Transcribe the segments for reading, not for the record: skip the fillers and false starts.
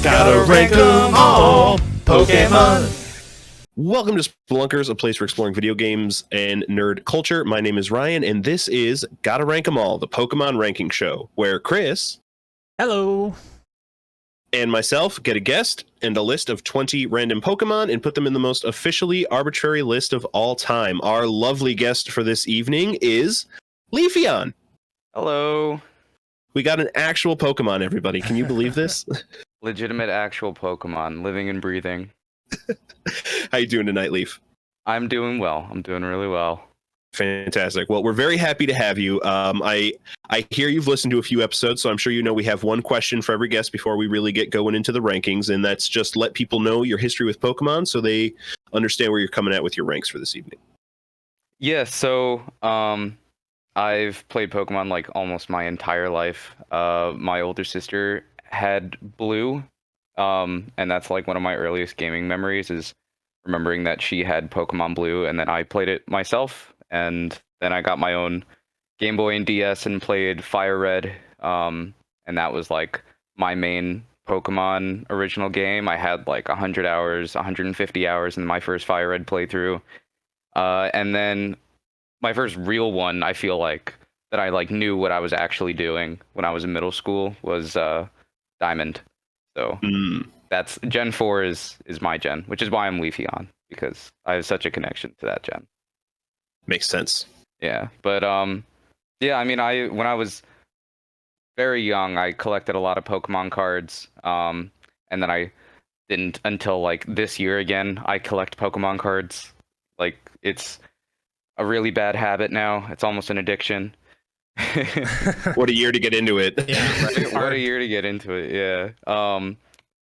Gotta rank 'em all, Pokémon. Welcome to Spelunkers, a place for exploring video games and nerd culture. My name is Ryan, and this is Gotta Rank 'em All, the Pokemon ranking show, where Chris Hello. and myself get a guest and a list of 20 random Pokemon and put them in the most officially arbitrary list of all time. Our lovely guest for this evening is Leafeon. Hello. We got an actual Pokemon, everybody. Can you believe this? Legitimate actual Pokemon, living and breathing. How you doing tonight, Leaf? I'm doing well. I'm doing really well. Fantastic. Well, we're very happy to have you. I hear you've listened to a few episodes, so I'm sure you know we have one question for every guest before we really get going into the rankings, and that's just let people know your history with Pokemon so they understand where you're coming at with your ranks for this evening. Yeah, so I've played Pokemon like almost my entire life. My older sister had Blue, and that's like one of my earliest gaming memories is remembering that she had Pokemon Blue, and then I played it myself, and then I got my own Game Boy and DS and played Fire Red, and that was like my main Pokemon original game. I had like 100 hours, 150 hours in my first Fire Red playthrough, and then my first real one, I feel like, that I like knew what I was actually doing when I was in middle school was Diamond. So that's Gen 4 is my gen, which is why I'm Leafeon, because I have such a connection to that gen. Makes sense. Yeah, but yeah, I mean, when I was very young, I collected a lot of Pokemon cards, and then I didn't until like this year again. I collect Pokemon cards. Like, it's a really bad habit now. It's almost an addiction. What a year to get into it. Yeah, Right? What a year to get into it. Yeah.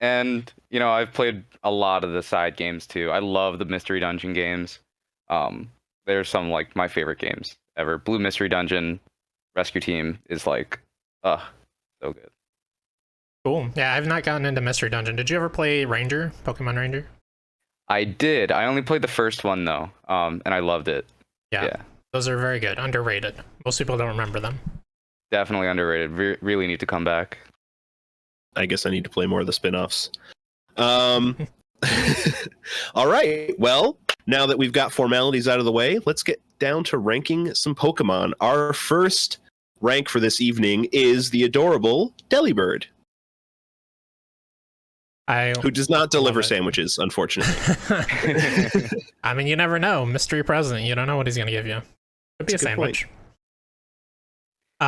And you know, I've played a lot of the side games too. I love the Mystery Dungeon games. They're some like my favorite games ever. Blue Mystery Dungeon, Rescue Team is like, so good. Cool. Yeah, I've not gotten into Mystery Dungeon. Did you ever play Ranger, Pokemon Ranger? I did. I only played the first one though, and I loved it. Yeah. Those are very good. Underrated. Most people don't remember them. Definitely underrated. Really need to come back. I guess I need to play more of the spin-offs. All right. Well, now that we've got formalities out of the way, let's get down to ranking some Pokemon. Our first rank for this evening is the adorable Delibird, who does not deliver sandwiches, unfortunately. I mean, you never know. Mystery present. You don't know what he's going to give you. Could be a sandwich. So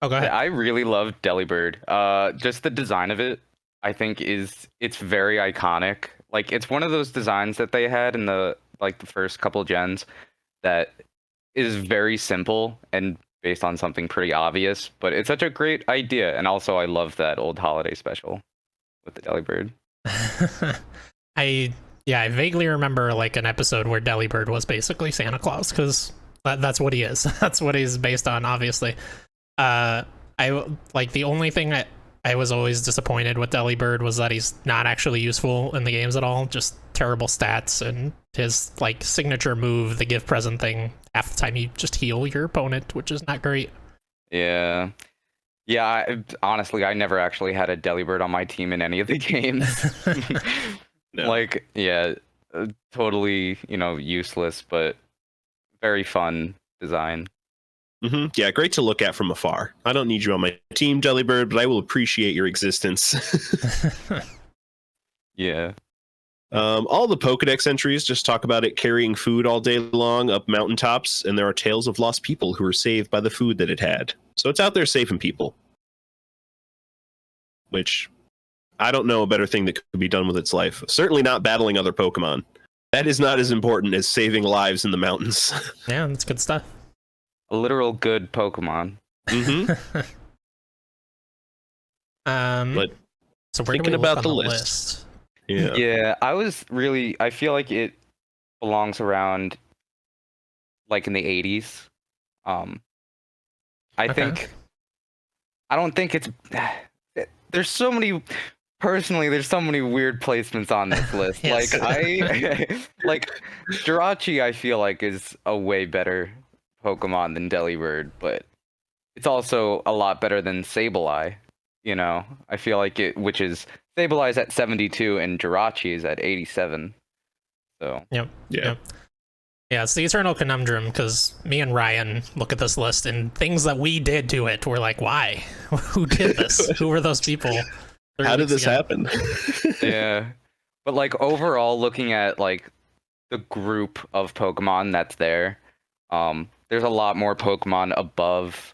oh, go ahead. I really love Delibird. Just the design of it, I think it's very iconic. Like, it's one of those designs that they had in the first couple gens that is very simple and based on something pretty obvious, but it's such a great idea. And also, I love that old holiday special with the Delibird. I vaguely remember like an episode where Delibird was basically Santa Claus, because that's what he is. That's what he's based on, obviously. I like the only thing I was always disappointed with Delibird was that he's not actually useful in the games at all. Just terrible stats, and his like signature move, the give present thing, half the time you just heal your opponent, which is not great. Yeah. Honestly, I never actually had a Delibird on my team in any of the games. No. Like, yeah, totally, useless, but very fun design. Yeah, great to look at from afar. I don't need you on my team, Delibird, but I will appreciate your existence. Yeah. All the Pokedex entries just talk about it carrying food all day long up mountaintops, and there are tales of lost people who were saved by the food that it had. So it's out there saving people. Which, I don't know a better thing that could be done with its life. Certainly not battling other Pokemon. That is not as important as saving lives in the mountains. Yeah, that's good stuff. A literal good Pokemon. But so where thinking do we about look the on list. Yeah. Yeah, I feel like it belongs around like in the 80s. I don't think it's there's so many weird placements on this list. Yes. Like Jirachi, I feel like is a way better Pokemon than Delibird, but it's also a lot better than Sableye. You know, I feel like which is stabilized at 72, and Jirachi is at 87. So Yep. Yeah. Yep. Yeah, it's the eternal conundrum because me and Ryan look at this list and things that we did to it, we're like, why? Who did this? Who were those people? How did this happen? yeah, but like overall, looking at like the group of Pokemon that's there, there's a lot more Pokemon above,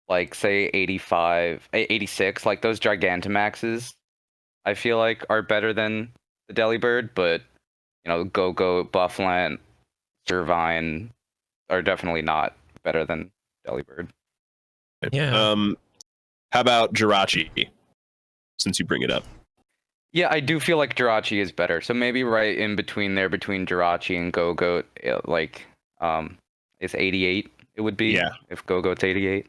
like say 85, 86, like those Gigantamaxes. I feel like are better than the Delibird, but you know, Go-Go, Buffland, Servine are definitely not better than Delibird. Yeah. How about Jirachi? Since you bring it up. Yeah, I do feel like Jirachi is better. So maybe right in between there, between Jirachi and Go-Goat, like, it's 88. It would be if Go-Goat's 88.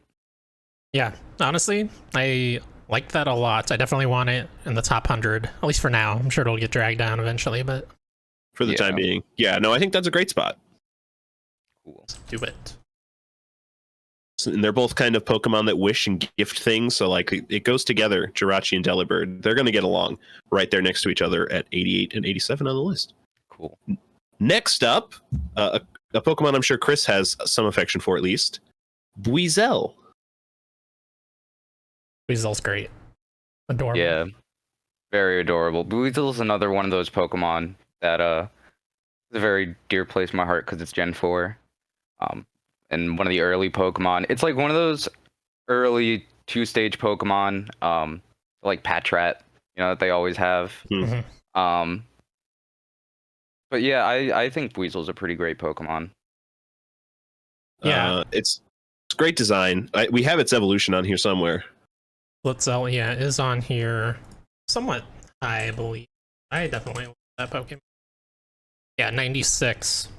Yeah, honestly, I like that a lot. I definitely want it in the top 100, at least for now. I'm sure it'll get dragged down eventually, but For the time being. Yeah, no, I think that's a great spot. Cool. let's do it. And they're both kind of Pokemon that wish and gift things, so like it goes together. Jirachi and Delibird, they're going to get along right there next to each other at 88 and 87 on the list. Cool. Next up, a Pokemon I'm sure Chris has some affection for, at least, Weezel. Weasel's great. Adorable. Yeah, very adorable. Weasel is another one of those Pokemon that is a very dear place in my heart because it's Gen 4. And one of the early Pokemon. It's like one of those early 2-stage Pokemon, like Patrat, you know, that they always have. Mm-hmm. But yeah, I think Weasel's a pretty great Pokemon. Yeah. It's great design. We have its evolution on here somewhere. Luxia, yeah, is on here somewhat high, I believe. I definitely like that Pokemon. Yeah, 96.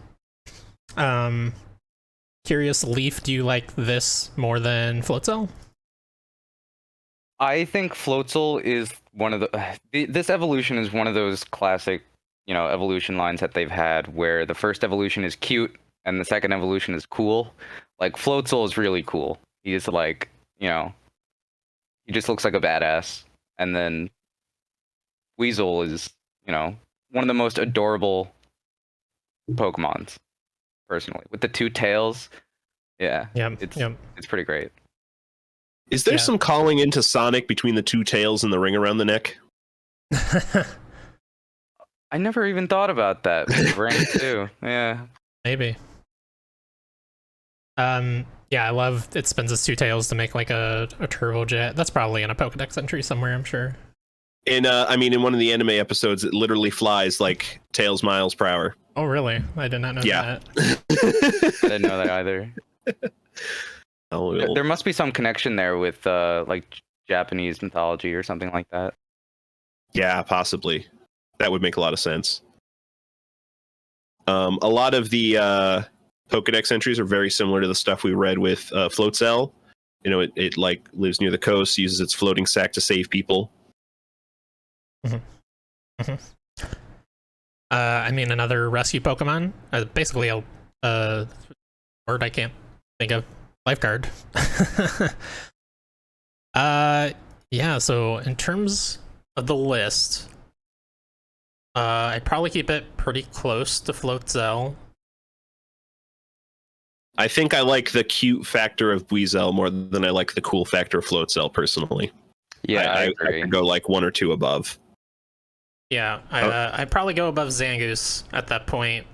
Curious Leaf, do you like this more than Floatzel? I think Floatzel is one of this evolution is one of those classic, you know, evolution lines that they've had where the first evolution is cute and the second evolution is cool. Like Floatzel is really cool. He is like, you know, he just looks like a badass. And then Weasel is, you know, one of the most adorable Pokemons, personally. With the 2 tails. Yeah. It's pretty great. Is there some calling into Sonic between the 2 tails and the ring around the neck? I never even thought about that. Ring too. Yeah. Maybe. Yeah, I love it spins its 2 tails to make like a turbo jet. That's probably in a Pokedex entry somewhere, I'm sure. In I mean, in one of the anime episodes, it literally flies like tails miles per hour. Oh, really? I did not know that. I didn't know that either. There must be some connection there with like Japanese mythology or something like that. Yeah, possibly. That would make a lot of sense. A lot of the Pokedex entries are very similar to the stuff we read with Floatzel. You know, it like lives near the coast, uses its floating sack to save people. Mm-hmm. Mm-hmm. I mean, another rescue Pokemon. Basically, a word I can't think of. Lifeguard. Yeah. So in terms of the list, I'd probably keep it pretty close to Floatzel. I think I like the cute factor of Weezel more than I like the cool factor of Floatzel, personally. Yeah, I agree. I could go like 1 or 2 above. Yeah, I'd probably go above Zangoose at that point.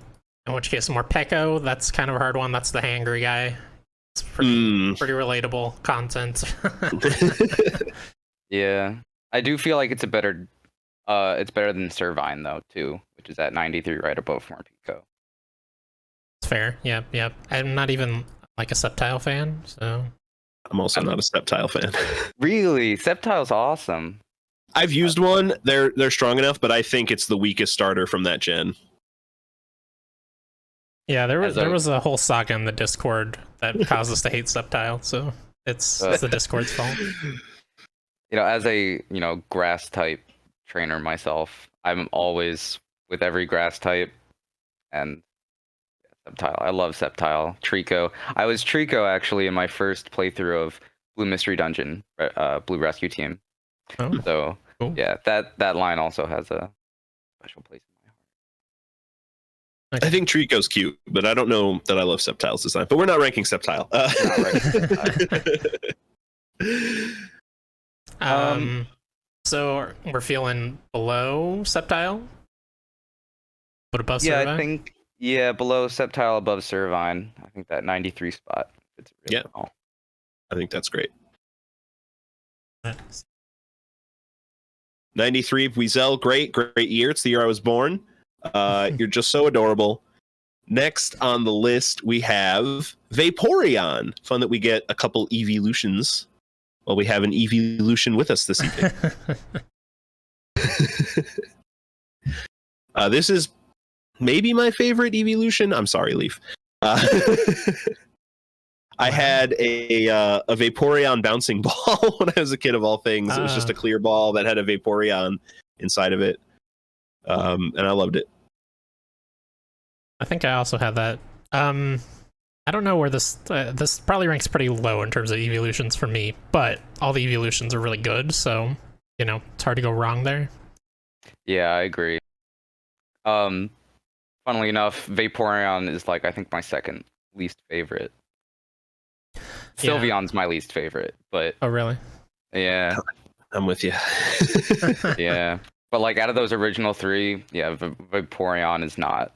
In which case, more Peko. That's kind of a hard one. That's the hangry guy. It's pretty relatable content. Yeah, I do feel like it's better than Servine though too, which is at 93, right above Morpeko. It's fair. Yep. I'm not even like a Sceptile fan, so I'm also not a Sceptile fan. Really, Sceptile's awesome. I've used one. They're strong enough, but I think it's the weakest starter from that gen. Yeah, there was a whole saga in the Discord that caused us to hate Sceptile, so it's the Discord's fault. You know, as a grass type trainer myself, I'm always with every grass type, and Sceptile. I love Sceptile. Trico. I was Trico actually in my first playthrough of Blue Mystery Dungeon, Blue Rescue Team. Oh, So cool. yeah, that line also has a special place in my heart. I think Trico's cute, but I don't know that I love Sceptile's design. But we're not ranking Sceptile. So we're feeling below Sceptile, but above Yeah, Servine? I think below Sceptile, above Servine. I think that 93 spot fits really well. I think that's great. 93, Weezel, great year. It's the year I was born. You're just so adorable. Next on the list, we have Vaporeon. Fun that we get a couple evolutions. Well, we have an evolution with us this evening. This is maybe my favorite evolution. I'm sorry, Leaf. I had a Vaporeon bouncing ball when I was a kid, of all things. It was just a clear ball that had a Vaporeon inside of it. And I loved it. I think I also had that. I don't know where this probably ranks pretty low in terms of evolutions for me, but all the evolutions are really good, so it's hard to go wrong there. Yeah, I agree. Funnily enough, Vaporeon is I think my second least favorite. Sylveon's my least favorite, but oh really? Yeah, I'm with you. Yeah, but out of those original three, yeah, Vaporeon is not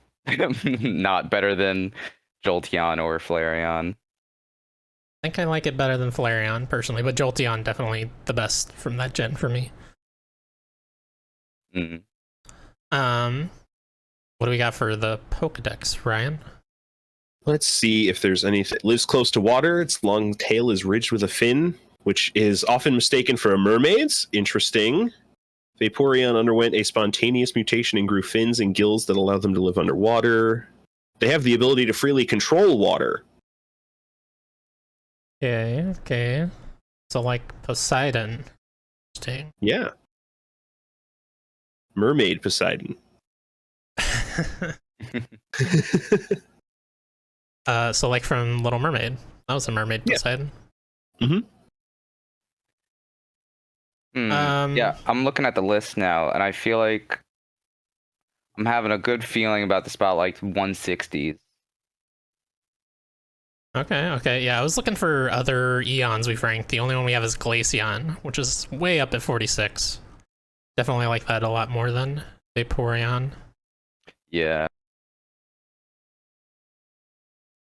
not better than Jolteon or Flareon. I think I like it better than Flareon personally, but Jolteon definitely the best from that gen for me. Mm. What do we got for the Pokedex, Ryan? Let's see if there's anything. Lives close to water. Its long tail is ridged with a fin, which is often mistaken for a mermaid's. Interesting. Vaporeon underwent a spontaneous mutation and grew fins and gills that allow them to live underwater. They have the ability to freely control water. Okay. So Poseidon. Interesting. Yeah. Mermaid Poseidon. So from Little Mermaid. That was a mermaid Poseidon. Mm-hmm. Yeah, I'm looking at the list now, and I feel like I'm having a good feeling about the spot 160s. Okay. Yeah, I was looking for other Eons we've ranked. The only one we have is Glaceon, which is way up at 46. Definitely like that a lot more than Vaporeon. Yeah.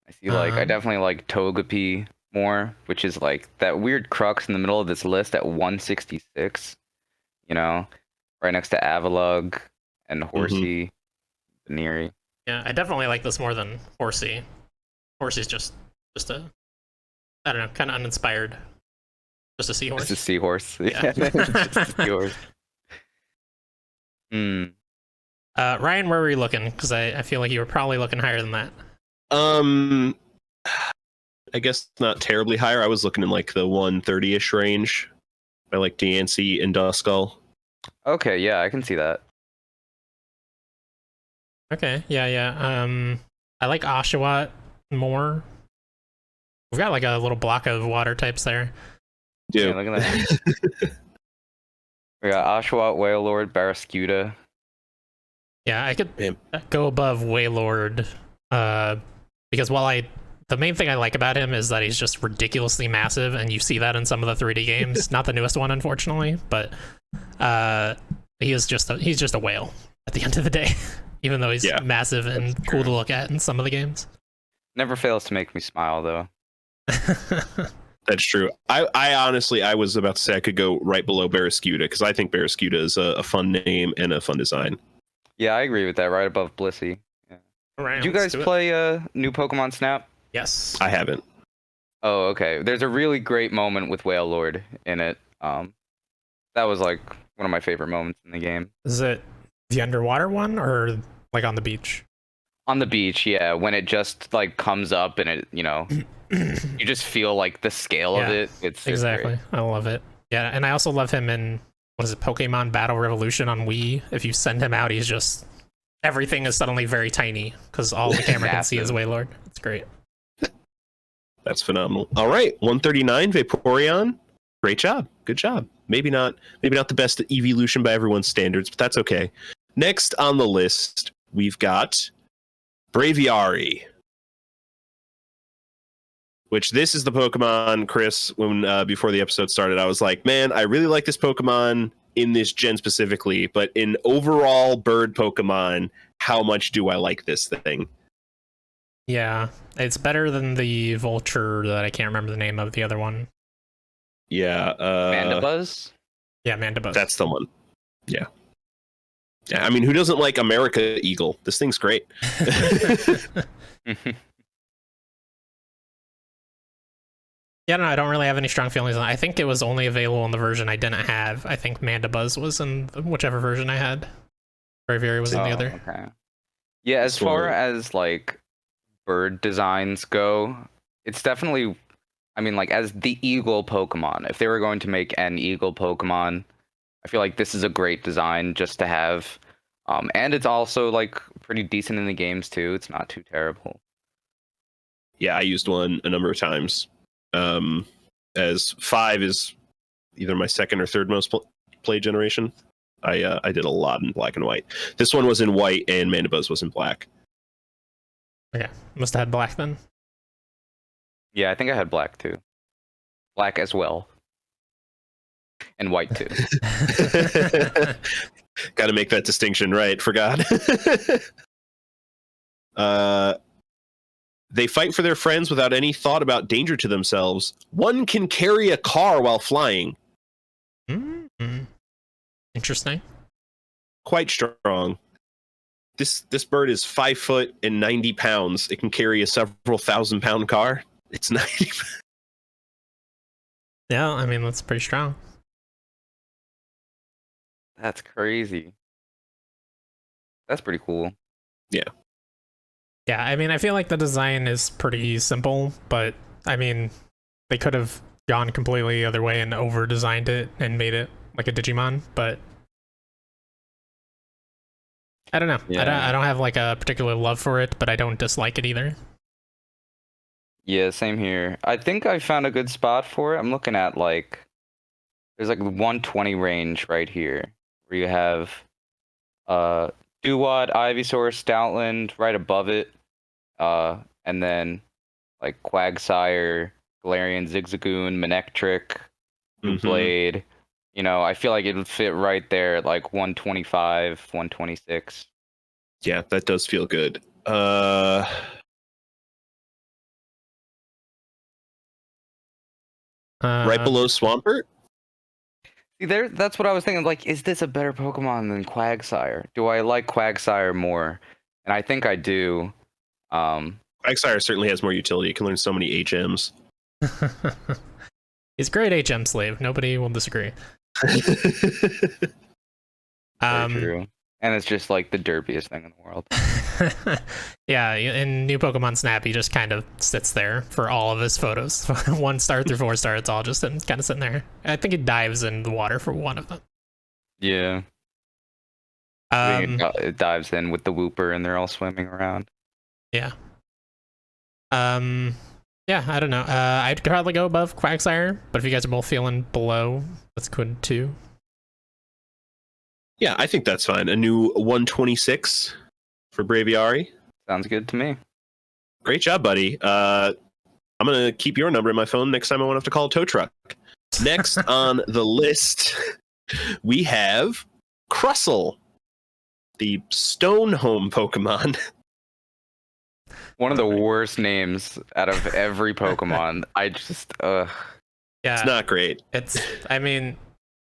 I see, I definitely like Togepi more, which is that weird crux in the middle of this list at 166. Right next to Avalugg and Horsey, Venery. Yeah, I definitely like this more than Horsey. Horsey's just a, I don't know, kind of uninspired. Just a seahorse. Just a seahorse. Yeah. Just a seahorse. Ryan, where were you looking? Because I feel like you were probably looking higher than that. I guess not terribly higher. I was looking in the 130-ish range. I like Diancie and Duskull. Okay, yeah, I can see that. Okay, yeah. I like Oshawott more. We've got a little block of water types there. Yeah, look at that. We got Oshawott, Wailord, Barraskewda. Yeah, I could go above Wailord, because the main thing I like about him is that he's just ridiculously massive, and you see that in some of the 3D games. Not the newest one, unfortunately, but he's just a whale at the end of the day, even though he's massive and cool to look at in some of the games. Never fails to make me smile, though. That's true. I honestly, I was about to say I could go right below Barraskewda, because I think Barraskewda is a fun name and a fun design. Yeah, I agree with that. Right above Blissey. Yeah. Right, did you guys play new Pokemon Snap? Yes. I haven't. Oh, okay. There's a really great moment with Wailord in it. That was one of my favorite moments in the game. Is it the underwater one or on the beach? On the beach, yeah. When it just comes up and it, you just feel the scale of it. It's exactly. Great. I love it. Yeah, and I also love him in Pokemon Battle Revolution on Wii. If you send him out, he's just everything is suddenly very tiny because all the camera can see is Wailord. It's great. That's phenomenal. All right, 139 Vaporeon. Great job. Good job. Maybe not the best evolution by everyone's standards, but that's okay. Next on the list, we've got Braviary. Which this is the Pokemon, Chris, when before the episode started, I was like, man, I really like this Pokemon in this gen specifically, but in overall bird Pokemon, how much do I like this thing? Yeah, it's better than the vulture that I can't remember the name of, the other one. Yeah. Mandibuzz? Yeah, Mandibuzz. That's the one. Yeah. Yeah, I mean, who doesn't like America Eagle? This thing's great. Yeah, no, I don't really have any strong feelings on it. I think it was only available in the version I didn't have. I think Mandibuzz was in whichever version I had. Braviary was in the other. Okay. Yeah, as far as like bird designs go, it's definitely, I mean, like as the eagle Pokemon, if they were going to make an eagle Pokemon, I feel like this is a great design just to have. And it's also like pretty decent in the games too. It's not too terrible. Yeah, I used one a number of times. As 5 is either my second or third most played generation. I did a lot in black and white. This one was in white and Mandibuzz was in black. Okay, must have had black then. Yeah, I think I had black too. Black as well. And white too. Got to make that distinction, right? Forgot. They fight for their friends without any thought about danger to themselves. One can carry a car while flying. Mm-hmm. Interesting. Quite strong. This bird is 5 foot and 90 pounds. It can carry a several thousand-pound car. It's 90. Yeah, I mean, that's pretty strong. That's crazy. That's pretty cool. Yeah. Yeah, I mean, I feel like the design is pretty simple, but I mean, they could have gone completely the other way and over-designed it and made it like a Digimon, but I don't know. Yeah. I don't have like a particular love for it, but I don't dislike it either. Yeah, same here. I think I found a good spot for it. I'm looking at like, there's like 120 range right here, where you have Duwad, Ivysaur, Stoutland right above it. And then like Quagsire, Galarian, Zigzagoon, Manectric, Blade. You know, I feel like it would fit right there at like 125, 126. Yeah, that does feel good. Right below Swampert? See, that's what I was thinking. Like, is this a better Pokemon than Quagsire? Do I like Quagsire more? And I think I do. Quagsire certainly has more utility. It can learn so many HMs. He's a great HM slave. Nobody will disagree. Very true. And it's just like the derpiest thing in the world. Yeah, in New Pokemon Snap, he just kind of sits there for all of his photos. 1 star through 4 star, it's all just kind of sitting there. I think he dives in the water for one of them. Yeah. It dives in with the Wooper and they're all swimming around. Yeah. Yeah, I don't know. I'd probably go above Quagsire, but if you guys are both feeling below, that's good too. Yeah, I think that's fine. A new 126 for Braviary. Sounds good to me. Great job, buddy. I'm going to keep your number in my phone next time I won't have to call a tow truck. Next on the list, we have Crustle, the Stone Home Pokemon. One of the worst names out of every Pokemon. I just, Yeah, it's not great. I mean,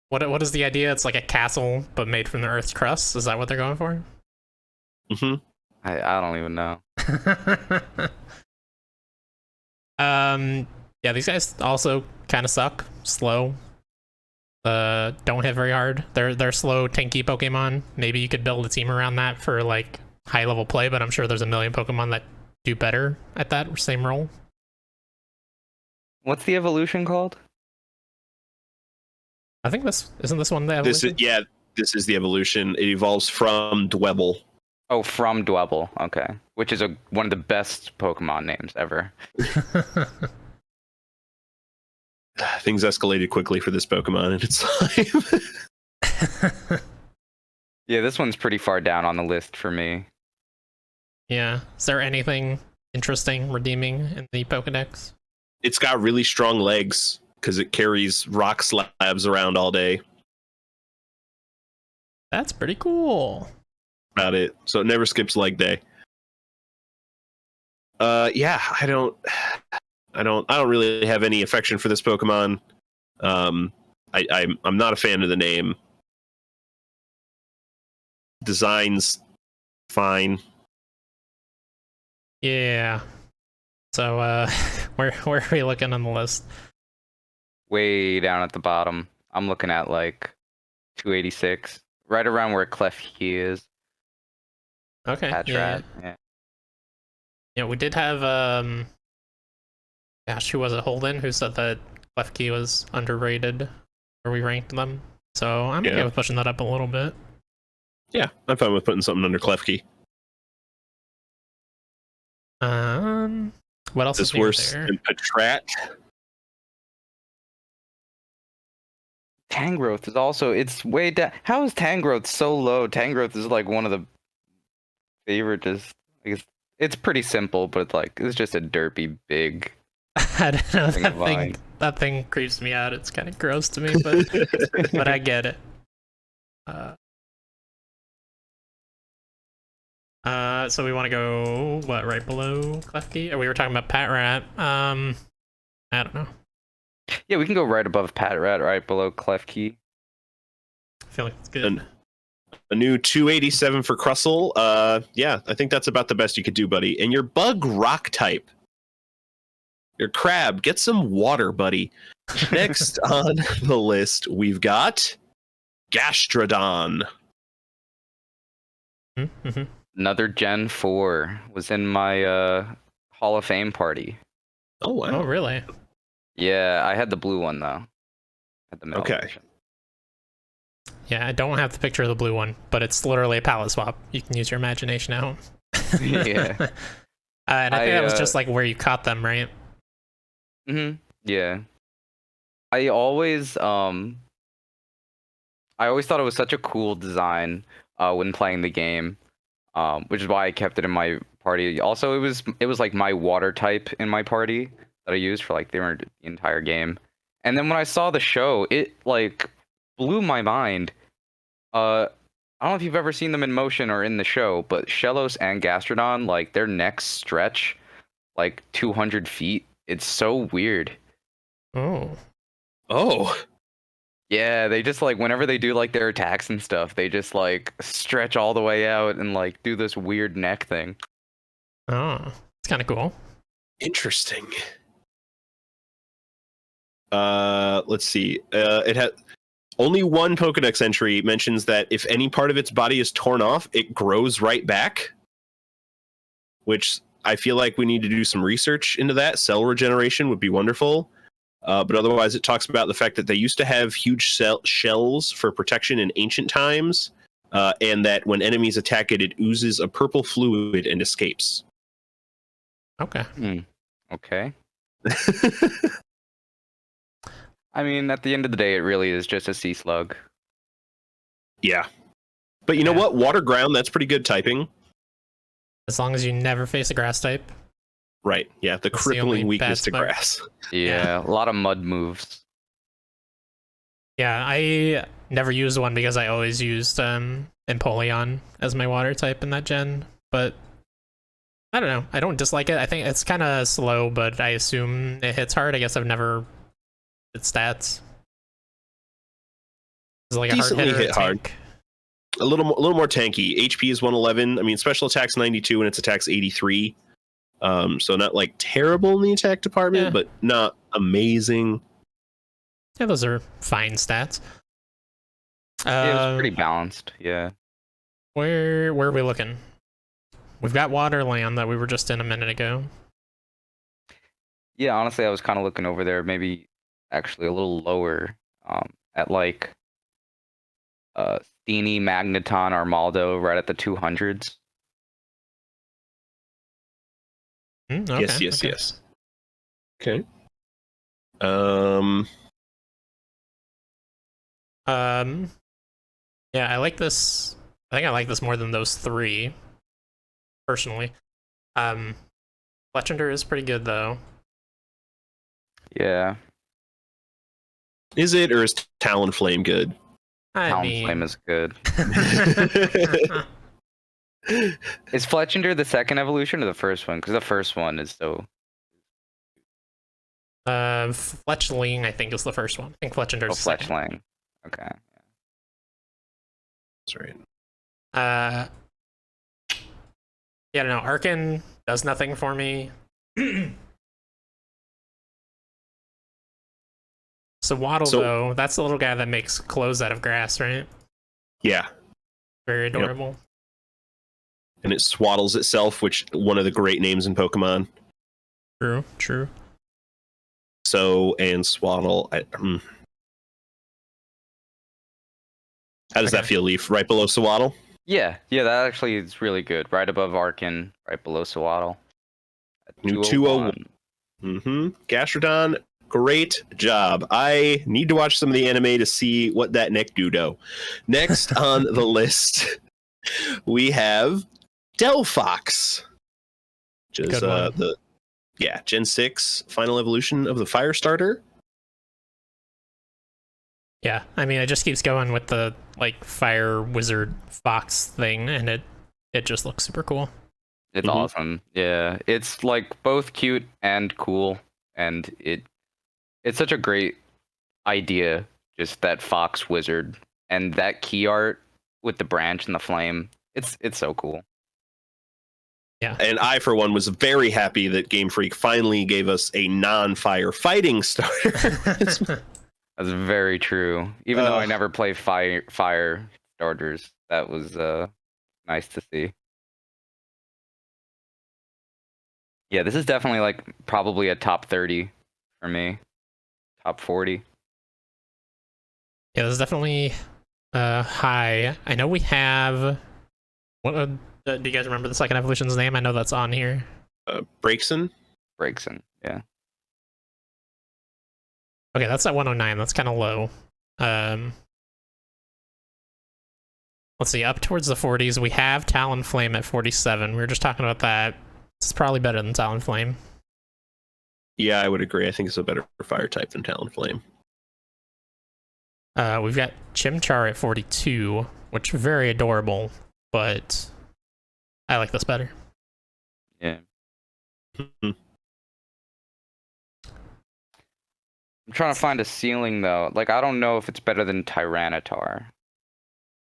what is the idea? It's like a castle, but made from the Earth's crust. Is that what they're going for? Mm-hmm. I don't even know. Yeah, these guys also kind of suck. Slow. Don't hit very hard. They're slow, tanky Pokemon. Maybe you could build a team around that for like high level play, but I'm sure there's a million Pokemon that do better at that same role. What's the evolution called? I think isn't this one the evolution? This is the evolution. It evolves from Dwebble. Oh, from Dwebble. Okay, which is one of the best Pokemon names ever. things escalated quickly for this Pokemon in its life. Yeah, this one's pretty far down on the list for me. Yeah. Is there anything interesting, redeeming in the Pokedex? It's got really strong legs because it carries rock slabs around all day. That's pretty cool. About it. So it never skips leg day. Yeah, I don't really have any affection for this Pokemon. I'm not a fan of the name. Design's fine. Yeah. So where are we looking on the list? Way down at the bottom. I'm looking at like 286, right around where Klefki is. Okay. Patrat. Yeah. Yeah, we did have gosh, who was it? Holden, who said that Klefki was underrated, where we ranked them. So I'm okay with pushing that up a little bit. Yeah, I'm fine with putting something under Klefki. What else is worse there? than Patrat? Tangrowth is also, it's way down. How is Tangrowth so low? Tangrowth is like one of the favorite, just, I guess, it's pretty simple, but like, it's just a derpy big. I don't know, that thing creeps me out. It's kind of gross to me, but but I get it. So we want to go what, right below Klefki? Or we were talking about Patrat. I don't know. Yeah, we can go right above Patrat, right below Klefki. I feel like it's good. A new 287 for Crustle. Yeah, I think that's about the best you could do, buddy. And your bug rock type. Your crab, get some water, buddy. Next on the list, we've got Gastrodon. Mm-hmm. Another Gen 4 was in my Hall of Fame party. Oh, wow. Oh, really? Yeah, I had the blue one, though. Had the metal version. Yeah, I don't have the picture of the blue one, but it's literally a palette swap. You can use your imagination at home. Yeah. And I think that was just like where you caught them, right? Yeah. I always thought it was such a cool design when playing the game, which is why I kept it in my party. Also, it was like my water type in my party that I used for like the entire game. And then when I saw the show, it like blew my mind. I don't know if you've ever seen them in motion or in the show, but Shellos and Gastrodon, like their necks stretch like 200 feet. It's so weird. Oh. Yeah, they just like whenever they do like their attacks and stuff, they just like stretch all the way out and like do this weird neck thing. Oh, it's kind of cool. Interesting. Let's see. It had only one Pokedex entry mentions that if any part of its body is torn off, it grows right back. Which I feel like we need to do some research into that. Cell regeneration would be wonderful. But otherwise, it talks about the fact that they used to have huge shells for protection in ancient times, and that when enemies attack it, it oozes a purple fluid and escapes. Okay. Okay. I mean, at the end of the day, it really is just a sea slug. Yeah. But you know what? Water ground, that's pretty good typing. As long as you never face a grass type. Right. Yeah. The crippling weakness to grass. Yeah. A lot of mud moves. Yeah. I never used one because I always used Empoleon as my water type in that gen. But I don't know. I don't dislike it. I think it's kind of slow, but I assume it hits hard. I guess I've never hit stats. Is it like decently a hard hitter, hit hard. A little more tanky. HP is 111. I mean, special attack's 92 and its attack's 83. So not like terrible in the attack department, but not amazing. Yeah, those are fine stats. It was pretty balanced. Yeah. Where are we looking? We've got Waterland that we were just in a minute ago. Yeah, honestly, I was kind of looking over there, maybe actually a little lower, at like Steenie, Magneton, Armaldo, right at the 200s. Okay, yes. Okay. Um, yeah, I like this. I think I like this more than those three, personally. Fletchender is pretty good though. Yeah, Is it, or is Talonflame good? I mean, Talonflame is good. Is Fletchender the second evolution or the first one? Because the first one is so. Fletchling, I think, is the first one. I think Fletchender's Oh, the second. Fletchling. Okay. That's right. Yeah, no, Arkin does nothing for me. So Waddle, though, that's the little guy that makes clothes out of grass, right? Yeah. Very adorable. Yep. And it swaddles itself, which one of the great names in Pokemon. True. So, and Swaddle. How does that feel, Leaf? Right below Swaddle? Yeah, that actually is really good. Right above Arkin, right below Swaddle. New 201. Gastrodon, great job. I need to watch some of the anime to see what that neck do. Next on the list, we have Delphox, which is the Gen 6 final evolution of the Fire Starter. Yeah, I mean, it just keeps going with the like fire wizard fox thing, and it just looks super cool. It's awesome. Yeah, it's like both cute and cool, and it's such a great idea. Just that fox wizard and that key art with the branch and the flame. It's so cool. Yeah. And I, for one, was very happy that Game Freak finally gave us a non-fire fighting starter. That's very true. Even though I never play fire starters, that was nice to see. Yeah, this is definitely like probably a top 30 for me. Top 40. Yeah, this is definitely high. I know we have what do you guys remember the second evolution's name? I know that's on here. Braixen, yeah. Okay, that's at 109. That's kind of low. Let's see, up towards the 40s, we have Talonflame at 47. We were just talking about that. It's probably better than Talonflame. Yeah, I would agree. I think it's a better fire type than Talonflame. We've got Chimchar at 42, which is very adorable, but I like this better. Yeah. I'm trying to find a ceiling though. Like, I don't know if it's better than Tyranitar.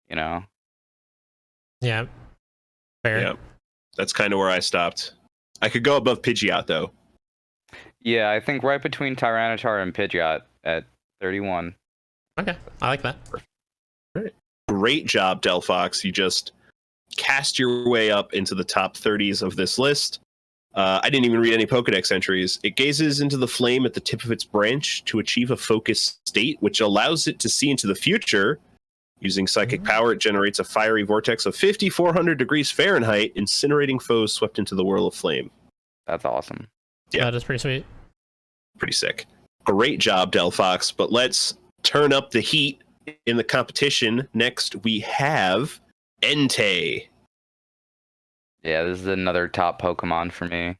You know? Yeah. Fair. Yeah. That's kind of where I stopped. I could go above Pidgeot though. Yeah, I think right between Tyranitar and Pidgeot at 31. Okay, I like that. Great job, Delphox. You just cast your way up into the top 30s of this list. I didn't even read any Pokedex entries. It gazes into the flame at the tip of its branch to achieve a focused state, which allows it to see into the future. Using psychic power, it generates a fiery vortex of 5,400 degrees Fahrenheit, incinerating foes swept into the whirl of flame. That's awesome. Yeah. That is pretty sweet. Pretty sick. Great job, Delphox. But let's turn up the heat in the competition. Next, we have Entei. Yeah, this is another top Pokemon for me.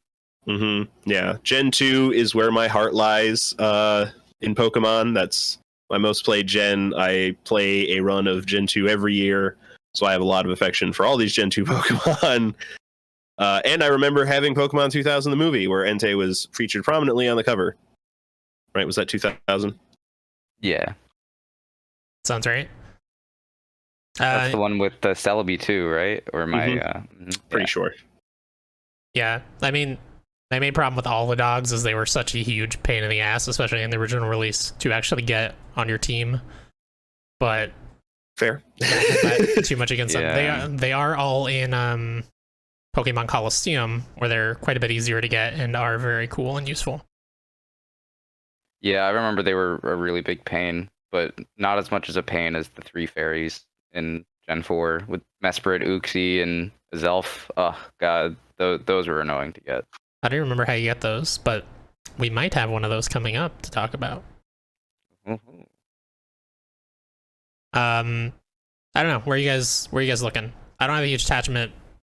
Yeah, Gen 2 is where my heart lies in Pokemon. That's my most played gen. I play a run of Gen 2 every year, so I have a lot of affection for all these Gen 2 Pokemon. And I remember having Pokemon 2000, the movie, where Entei was featured prominently on the cover. Right, was that 2000? Yeah. Sounds right. That's the one with the Celebi too, right? Or my pretty sure. Yeah, I mean, my main problem with all the dogs is they were such a huge pain in the ass, especially in the original release, to actually get on your team. But fair. Not too much against them. They are all in Pokemon Coliseum, where they're quite a bit easier to get and are very cool and useful. Yeah, I remember they were a really big pain, but not as much as a pain as the 3 fairies in Gen 4 with Mesprit, Uxie, and Zelf. Oh, God, those were annoying to get. I don't remember how you get those, but we might have one of those coming up to talk about. I don't know. Where you guys looking? I don't have a huge attachment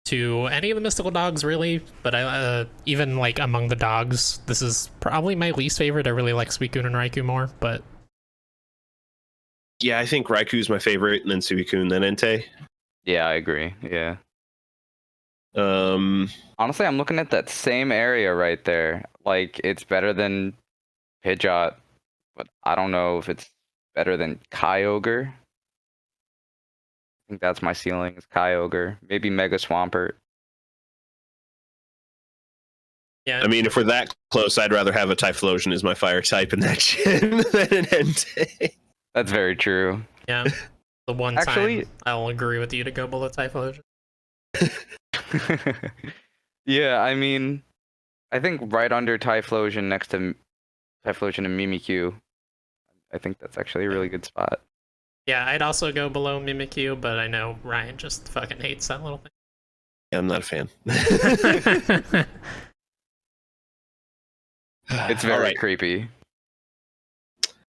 to any of the mystical dogs really, but I even like among the dogs, this is probably my least favorite. I really like Suicune and Raikou more, but Yeah, I think Raikou's my favorite, and then Suicune, then Entei. Yeah, I agree. Yeah. Um, Honestly, I'm looking at that same area right there. Like, it's better than Pidgeot, but I don't know if it's better than Kyogre. I think that's my ceiling is Kyogre. Maybe Mega Swampert. yeah. I mean, if we're that close, I'd rather have a Typhlosion as my fire type in that gym than an Entei. That's very true. Yeah. The one Actually- time I'll agree with you to go below Typhlosion. Yeah, I mean, I think right under Typhlosion next to Typhlosion and Mimikyu. I think that's actually a really good spot. Yeah, I'd also go below Mimikyu, but I know Ryan just fucking hates that little Yeah, I'm not a fan. thing. It's very Alright. creepy.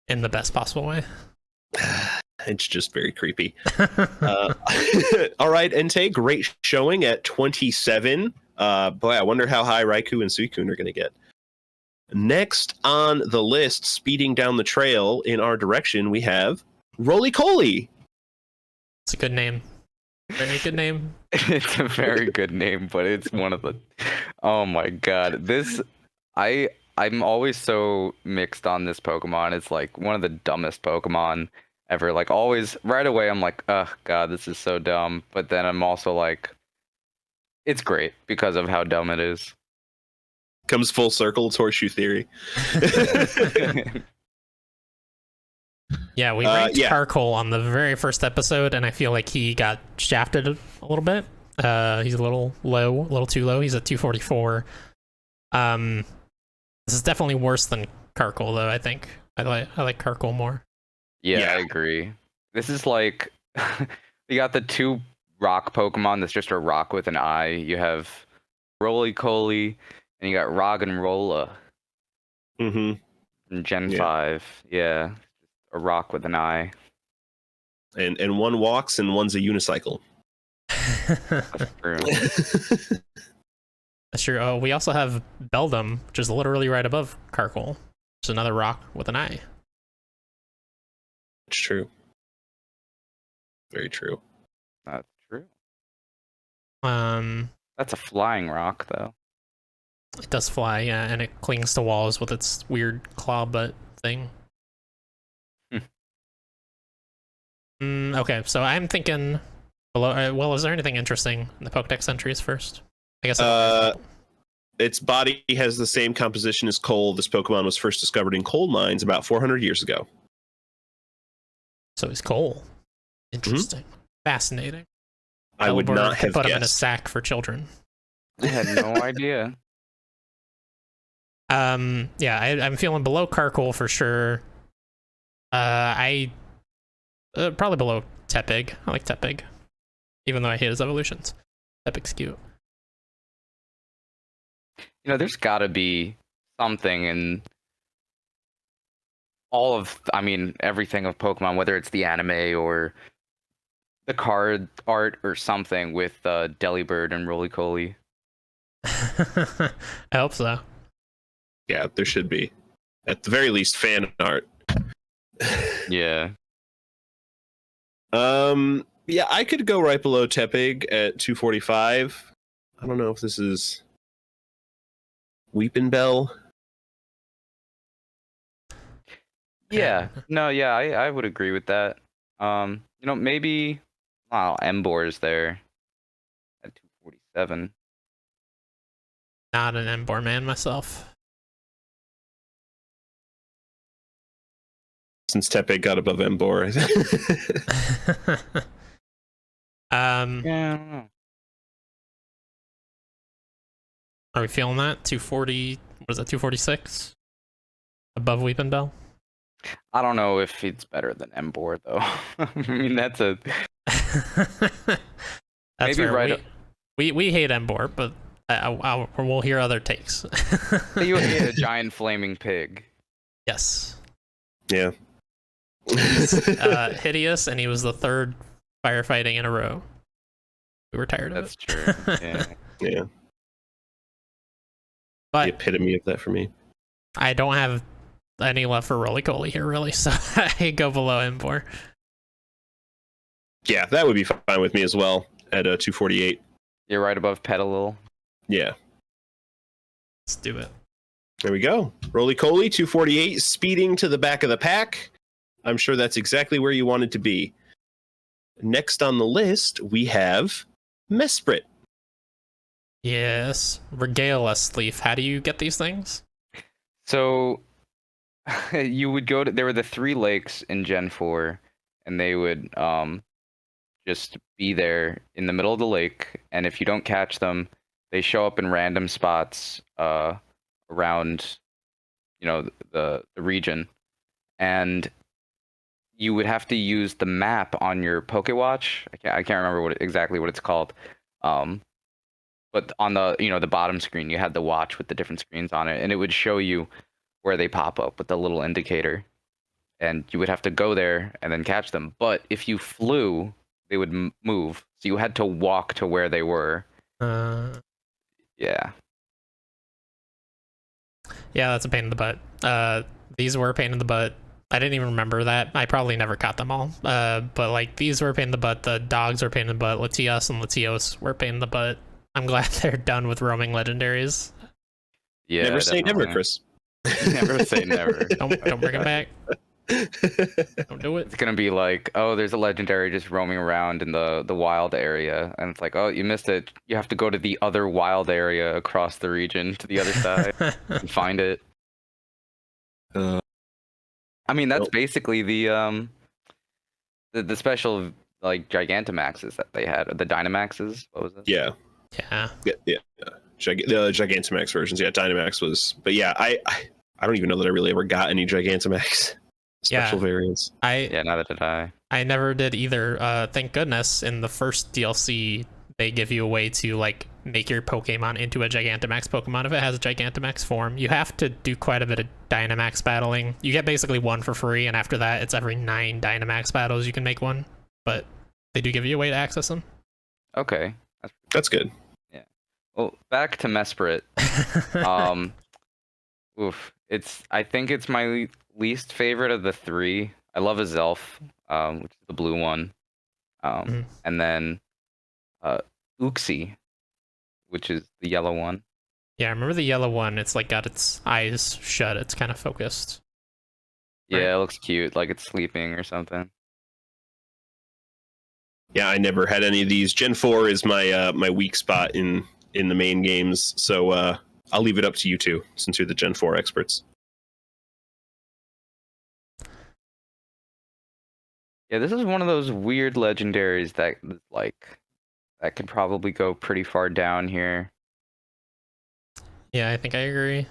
In the best possible way. It's just very creepy. All right, Entei, great showing at 27. Boy, I wonder how high Raikou and Suicune are going to get. Next on the list, speeding down the trail in our direction, we have Roly-Coly. It's a good name. Very good name. It's a very good name, but it's one of the. Oh my god, I'm always so mixed on this Pokemon. It's like one of the dumbest Pokemon ever. Like always, right away, I'm like, oh god, this is so dumb. But then I'm also like, it's great because of how dumb it is. Comes full circle, it's horseshoe theory. Yeah, we ranked yeah. Carkol on the very first episode, and I feel like he got shafted a little bit. He's a little low, a little too low. He's at 244. This is definitely worse than Carkol, though. I think I like Carkol more. Yeah, I agree. This is like you got the two rock Pokemon that's just a rock with an eye. You have Roly-Coly, and you got Roggenrola Mm-hmm. in Gen Yeah. 5. Yeah, a rock with an eye. And one walks and one's a unicycle. That's true. That's true. Oh, we also have Beldum, which is literally right above Carkol. Which is another rock with an eye. It's true. Very true. That's true. Um, That's a flying rock, though. it does fly, yeah, and it clings to walls with its weird claw butt thing. Okay, so I'm thinking below. Well, is there anything interesting in the Pokedex entries first? I guess. Its body has the same composition as coal. This Pokemon was first discovered in coal mines about 400 years ago. So he's coal. Interesting. Fascinating. I would Delibird not could have put him in a guessed. sack for children. I had no idea. Yeah, I'm feeling below Carkol for sure. I probably below Tepig. I like Tepig, even though I hate his evolutions. Tepig's cute. You know, there's got to be something in all of, I mean, everything of Pokemon, whether it's the anime or the card art or something with Delibird and Roly-Coly. I hope so. Yeah, there should be. At the very least, fan art. Yeah. Yeah, I could go right below Tepig at 245. I don't know if this is Weepin' Bell. Yeah. No, yeah, I would agree with that. You know, maybe Emboar's there at 247. Not an Emboar man myself. Since Tepig got above Emboar. Yeah, I don't know. Are we feeling that? 240, what is that, 246? Above Weepin' Bell? I don't know if it's better than Emboar, though. I mean, that's a... That's Maybe fair. right We hate Emboar, but we'll hear other takes. You hate a giant flaming pig. Yes. Yeah. Hideous, and he was the third firefighting in a row. We were tired of That's it. true. Yeah. Yeah, But the epitome of that for me. I don't have any love for Roly Coley here, really, so I go below him for. Yeah, that would be fine with me as well at 248. You're right above Petalil. Yeah, Let's do it. there we go. Roly Coley, 248, speeding to the back of the pack. I'm sure that's exactly where you wanted to be. Next on the list, we have Mesprit. Yes. Regale us, Leaf. How do you get these things? So you would go to, there were the 3 lakes in Gen 4, and they would just be there in the middle of the lake, and if you don't catch them, they show up in random spots around, you know, the region, and you would have to use the map on your Pokewatch. I can't remember exactly what it's called. But on the, you know, the bottom screen, you had the watch with the different screens on it, and it would show you where they pop up with the little indicator, and you would have to go there and then catch them. But if you flew, they would move, so you had to walk to where they were. Yeah. Yeah, that's a pain in the butt. These were a pain in the butt. I didn't even remember that. I probably never caught them all. But like these were a pain in the butt. The dogs were a pain in the butt. Latias and Latios were a pain in the butt. I'm glad they're done with roaming legendaries. Yeah. Never say never, Chris. Never say never. Don't bring them back. Don't do it. It's gonna be like, oh, there's a legendary just roaming around in the wild area, and it's like, oh, you missed it. You have to go to the other wild area across the region to the other side and find it. I mean, that's basically the special like Gigantamaxes that they had, the Dynamaxes. What was it? Yeah. Yeah. The Gigantamax versions. Yeah, Dynamax was. But yeah, I don't even know that I really ever got any Gigantamax special variants. Yeah, neither did I. I never did either. Thank goodness in the first DLC they give you a way to like make your Pokemon into a Gigantamax Pokemon if it has a Gigantamax form. You have to do quite a bit of Dynamax battling. You get basically one for free, and after that it's every 9 Dynamax battles you can make one. But they do give you a way to access them. Okay. That's good. Yeah. Well, back to Mesprit. I think it's my least favorite of the 3. I love Azelf, which is the blue one. And then Uxie, which is the yellow one. Yeah, I remember the yellow one. It's like got its eyes shut. It's kind of focused. Yeah, Right. it looks cute, like it's sleeping or something. Yeah, I never had any of these. Gen 4 is my my weak spot in the main games, so I'll leave it up to you two since you're the Gen 4 experts. Yeah, this is one of those weird legendaries that could probably go pretty far down here. Yeah, I think I agree.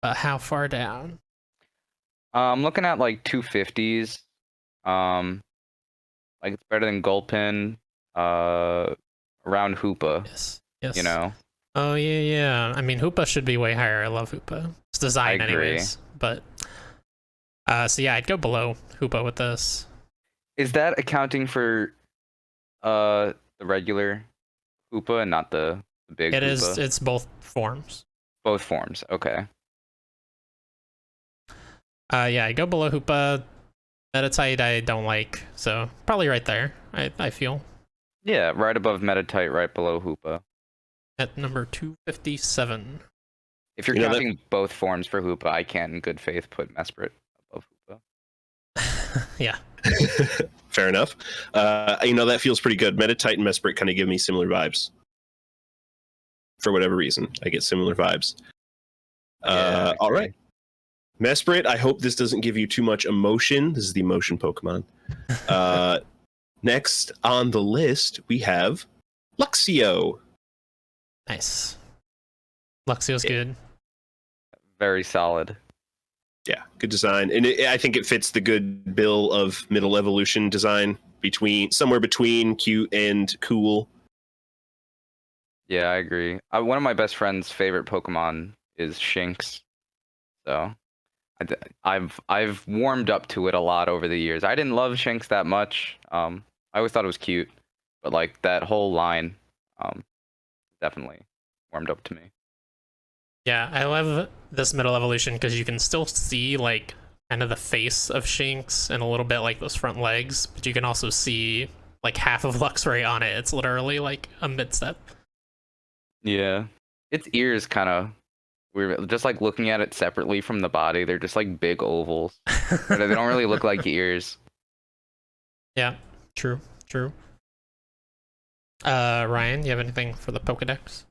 But how far down? I'm looking at like 250s. Like it's better than Gulpin. Around Hoopa. Yes. Yes. You know. Oh yeah. I mean, Hoopa should be way higher. I love Hoopa. It's design, I agree. anyways. But so yeah, I'd go below Hoopa with this. Is that accounting for the regular Hoopa and not the big It Hoopa? is. It's both forms. Both forms. Okay. Yeah, I go below Hoopa. Metatite I don't like, so probably right there. I feel Yeah, right above Metatite, right below Hoopa. at number 257. If you're counting both forms for Hoopa, I can, in good faith, put Mesprit above Hoopa. Yeah. Fair enough. That feels pretty good. Metatite and Mesprit kind of give me similar vibes. For whatever reason, I get similar vibes. Yeah, all right. Mesprit, I hope this doesn't give you too much emotion. This is the emotion Pokemon. Next on the list, we have Luxio. Nice. Luxio's good. Very solid. Yeah, good design. And I think it fits the good bill of middle evolution design, somewhere between cute and cool. Yeah, I agree. One of my best friend's favorite Pokemon is Shinx. So I've warmed up to it a lot over the years. I didn't love Shinx that much. I always thought it was cute, but like that whole line, definitely warmed up to me. Yeah, I love this middle evolution because you can still see like kind of the face of Shinx and a little bit like those front legs, but you can also see like half of Luxray on it. It's literally like a mid-step. Yeah, its ears kind of weird. Just like looking at it separately from the body, they're just like big ovals. But they don't really look like ears. Yeah, true. Ryan, you have anything for the Pokedex?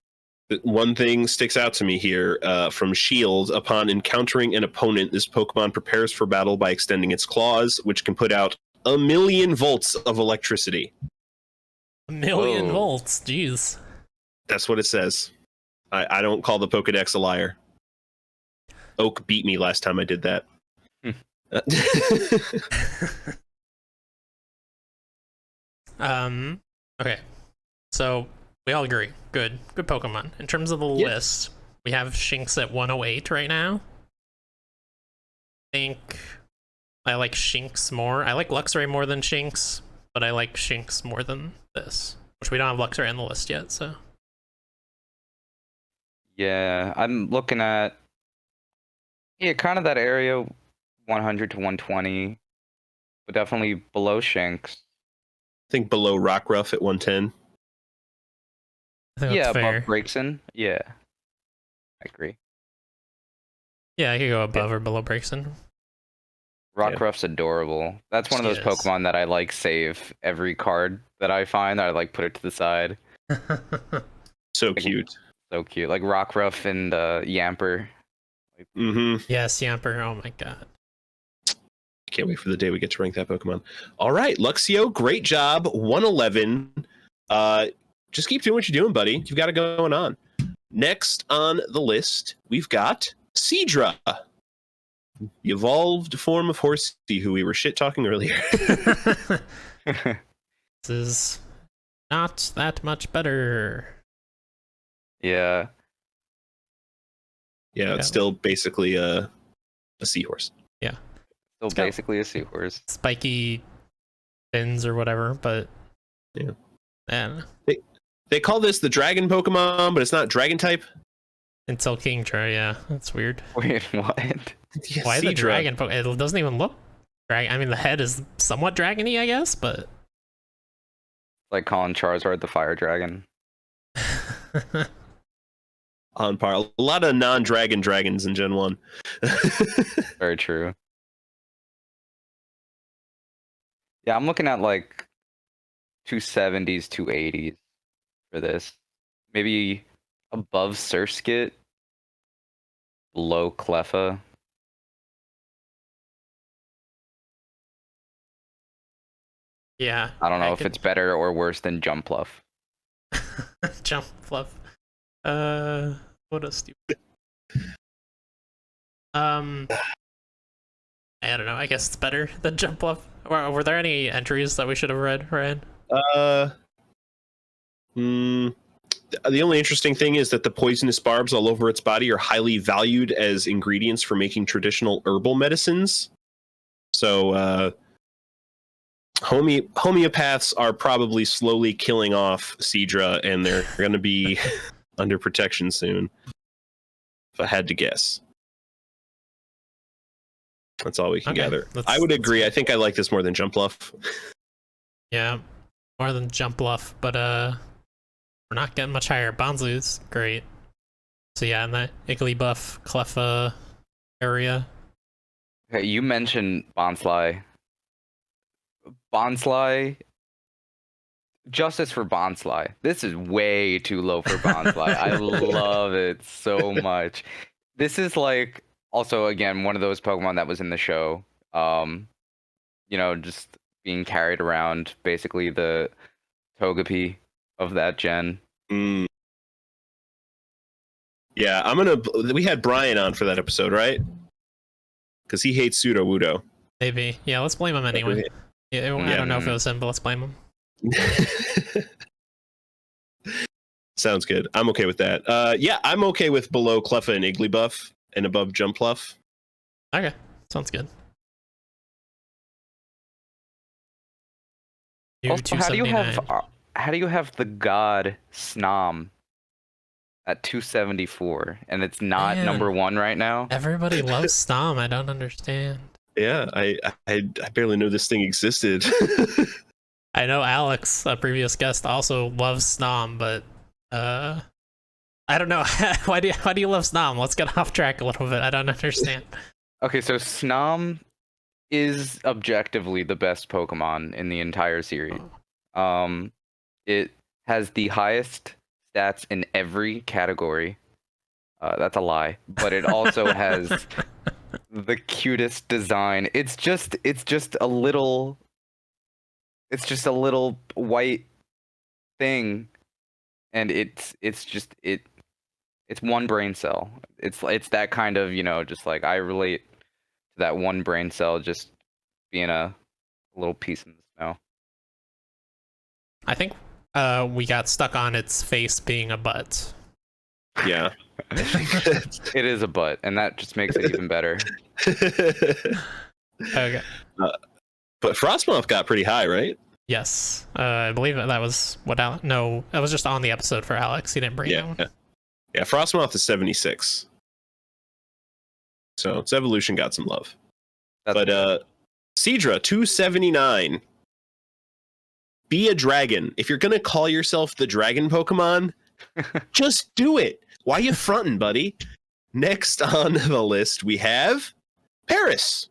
One thing sticks out to me here from Shield. Upon encountering an opponent, this Pokemon prepares for battle by extending its claws, which can put out 1,000,000 volts of electricity. 1,000,000 Whoa. volts, jeez. That's what it says. I don't call the Pokedex a liar. Oak beat me last time I did that. Okay. So we all agree. Good Pokemon. In terms of the list, we have Shinx at 108 right now. I think I like Shinx more. I like Luxray more than Shinx, but I like Shinx more than this. Which we don't have Luxray on the list yet, so. Yeah, I'm looking at kind of that area, 100 to 120, but definitely below Shinx. I think below Rockruff at 110. I think that's fair. Above Braixen. Yeah, I agree. Yeah, I could go above or below Braixen. Rockruff's adorable. That's one of those Pokemon that I like save every card that I find. I like put it to the side. So cute. So cute. Like Rockruff and Yamper. Yes, Yamper. Oh my god. Can't wait for the day we get to rank that Pokemon. All right, Luxio, great job. 111. Just keep doing what you're doing, buddy. You've got it going on. Next on the list, we've got Seadra, the evolved form of Horsey, who we were shit-talking earlier. This is not that much better. Yeah. Yeah, it's still basically a seahorse. Yeah. Still basically a seahorse. Spiky fins or whatever, but yeah. Man. They call this the dragon Pokemon, but it's not dragon type. Until Kingdra, yeah. That's weird. Wait, what? Yeah, why the dragon Pokemon? It doesn't even look dragon. I mean, the head is somewhat dragony, I guess, but... Like calling Charizard the fire dragon. On par. A lot of non-dragon dragons in Gen 1. Very true. Yeah, I'm looking at like 270s, 280s for this. Maybe above Surskit, below Cleffa. Yeah. I don't know if it's better or worse than Jumpluff. Jumpluff. What a stupid. I don't know. I guess it's better than Jumpluff. Were there any entries that we should have read, Ryan? The only interesting thing is that the poisonous barbs all over its body are highly valued as ingredients for making traditional herbal medicines. So, homeopaths are probably slowly killing off Seadra, and they're going to be under protection soon, if I had to guess. That's all we can gather. I would agree. I think I like this more than Jumpluff. Yeah, more than Jumpluff, but we're not getting much higher. Bonzu's great. So yeah, in that Igglybuff, Cleffa area. Okay, you mentioned Bonsly. Bonsly. Justice for Bonsly. This is way too low for Bonsly. I love it so much. This is like also again one of those Pokemon that was in the show. You know, just being carried around, basically the Togepi of that gen. Yeah, we had Brian on for that episode, right? Because he hates Sudowoodo. Maybe. Yeah, let's blame him anyway. Yeah, I don't know if it was him, but let's blame him. Sounds good. I'm okay with that. Yeah, I'm okay with below Cleffa and Igglybuff and above Jumpluff. Okay, sounds good. Also, how do you have the god Snom at 274 and it's not Man. number 1 right now? Everybody loves Stom. I don't understand. Yeah, I barely knew this thing existed. I know Alex, a previous guest, also loves Snom, but I don't know. Why do you love Snom? Let's get off track a little bit. I don't understand. Okay, so Snom is objectively the best Pokemon in the entire series. It has the highest stats in every category. That's a lie, but it also has the cutest design. It's just a little white thing, and it's one brain cell. It's that kind of, just like I relate to that one brain cell just being a little piece in the snow. I think we got stuck on its face being a butt. Yeah. It is a butt, and that just makes it even better. Okay. But Frostmoth got pretty high, right? Yes. I believe that was what Alex... No, that was just on the episode for Alex. He didn't bring that one. Yeah, Frostmoth is 76. So its evolution got some love. But Seadra, 279. Be a dragon. If you're going to call yourself the dragon Pokemon, just do it. Why you fronting, buddy? Next on the list, we have Paris.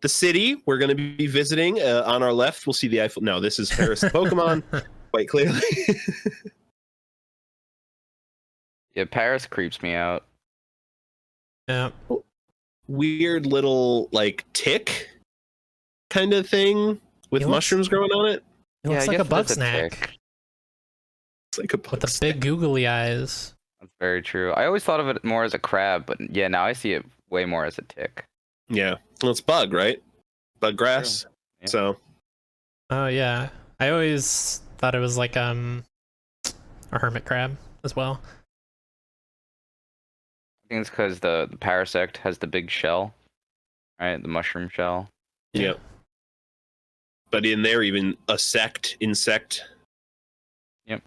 The city we're going to be visiting. On our left, we'll see the Eiffel. No, this is Paris, the Pokemon, quite clearly. Yeah, Paris creeps me out. Yeah. Weird little, like, tick kind of thing with mushrooms growing on it. It looks like a bug snack. It's like a bug with the snack. big googly eyes. That's very true. I always thought of it more as a crab, but yeah, now I see it way more as a tick. Yeah. Well, it's bug, right? Bug grass. Yeah. So. Oh, yeah. I always thought it was like a hermit crab as well. I think it's because the Parasect has the big shell, right? The mushroom shell. Yeah. But in there, even a insect. Yep.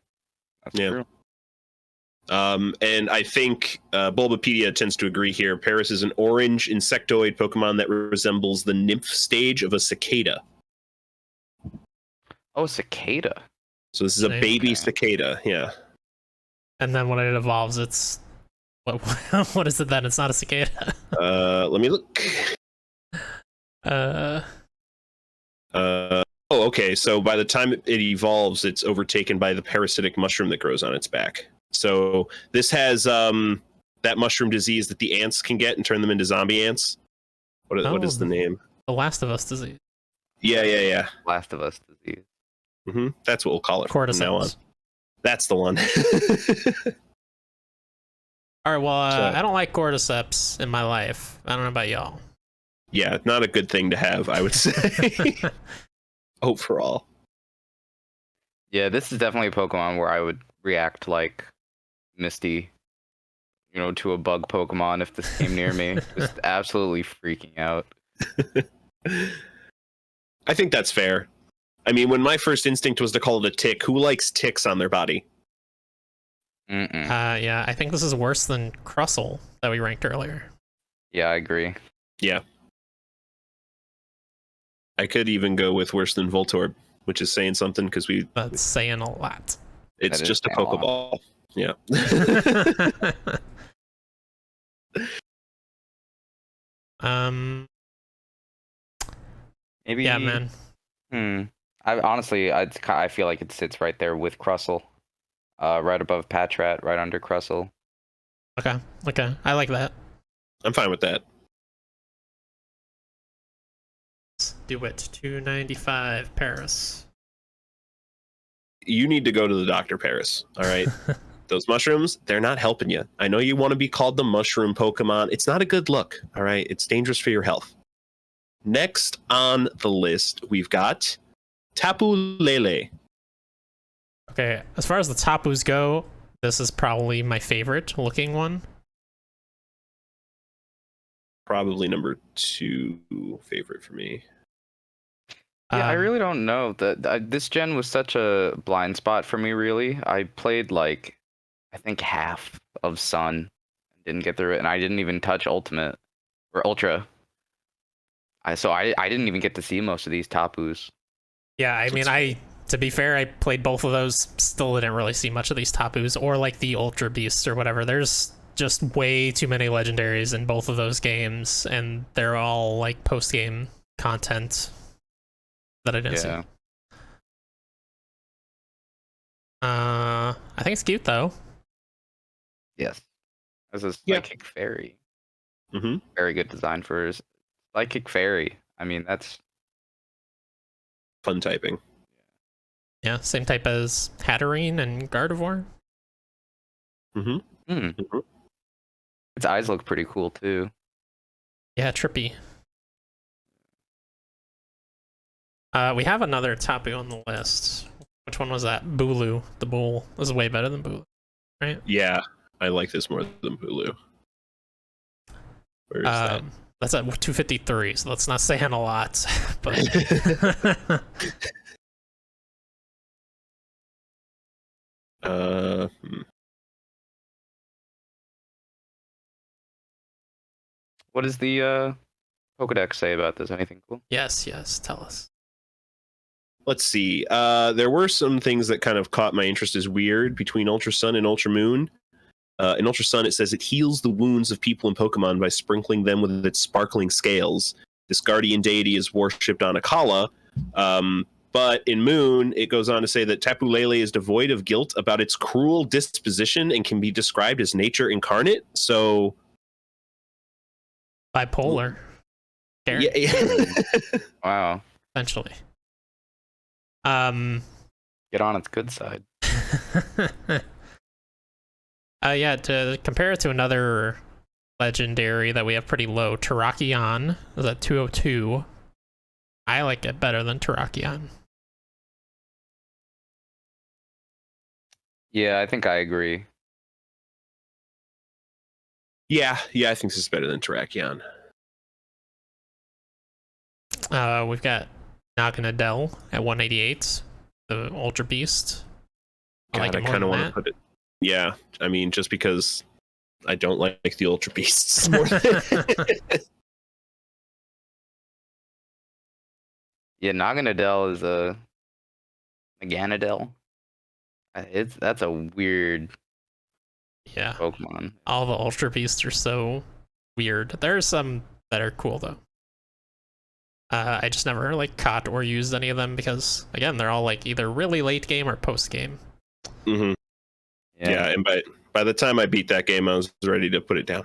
That's true. And I think Bulbapedia tends to agree here. Paris is an orange insectoid Pokemon that resembles the nymph stage of a cicada. Oh, cicada. So this is a baby cicada, yeah. And then when it evolves, it's... What is it then? It's not a cicada. Let me look. Oh, okay. So by the time it evolves, it's overtaken by the parasitic mushroom that grows on its back. So this has that mushroom disease that the ants can get and turn them into zombie ants. What is the name? The Last of Us disease. Yeah. Last of Us disease. Mm-hmm. That's what we'll call it Cordyceps. from now on. That's the one. All right, well, I don't like cordyceps in my life. I don't know about y'all. Yeah, not a good thing to have, I would say. Overall. Yeah, this is definitely a Pokemon where I would react like Misty, to a bug Pokemon if this came near me. Just absolutely freaking out. I think that's fair. I mean, when my first instinct was to call it a tick, who likes ticks on their body? Yeah, I think this is worse than Crustle that we ranked earlier. Yeah, I agree. Yeah. I could even go with worse than Voltorb, which is saying something because That's saying a lot. It's just a Pokeball. Yeah. Maybe. Yeah, man. I feel like it sits right there with Crustle. Right above Patrat, right under Crustle. Okay. I like that. I'm fine with that. Let's do it. 295 Paris. You need to go to the doctor, Paris. All right. Those mushrooms, they're not helping you. I know you want to be called the mushroom Pokemon. It's not a good look. All right. It's dangerous for your health. Next on the list, we've got Tapulele. Okay, as far as the Tapus go, This is probably my favorite looking one. Probably number 2 favorite for me. Yeah, I really don't know. This gen was such a blind spot for me, really. I played, like, I think half of Sun. Didn't get through it, and I didn't even touch Ultimate or Ultra. So I didn't even get to see most of these Tapus. Yeah, I mean, to be fair, I played both of those. Still didn't really see much of these Tapus or like the Ultra Beasts or whatever. There's just way too many legendaries in both of those games, and they're all like post-game content that I didn't see. I think it's cute though. Yes. This is Psychic Fairy. Very good design for Psychic Fairy. I mean, that's fun typing. Yeah, same type as Hatterene and Gardevoir. Its eyes look pretty cool too. Yeah, trippy. We have another Tapu on the list. Which one was that? Bulu. The bull was way better than Bulu, right? Yeah, I like this more than Bulu. Where is that? That's at 253, so that's not saying a lot. But What does the Pokedex say about this? Anything cool? yes, tell us. Let's see. There were some things that kind of caught my interest as weird between Ultra Sun and Ultra Moon. In Ultra Sun, it says it heals the wounds of people and Pokemon by sprinkling them with its sparkling scales. This guardian deity is worshipped on Akala. But in Moon, it goes on to say that Tapulele is devoid of guilt about its cruel disposition and can be described as nature incarnate. So bipolar. Yeah. Wow. Essentially. Get on its good side. Yeah, to compare it to another legendary that we have pretty low, Terrakion is at 202. I like it better than Terrakion. Yeah, I think I agree. Yeah, I think this is better than Terrakion. We've got Naganadel at 188, the Ultra Beast. I kind of want to put it. Yeah, I mean, just because I don't like the Ultra Beasts more. Yeah, Naganadel is a Naganadel. That's a weird Pokemon. All the Ultra Beasts are so weird. There are some that are cool though. I just never like caught or used any of them because again, they're all like either really late game or post game. Yeah, and by the time I beat that game, I was ready to put it down.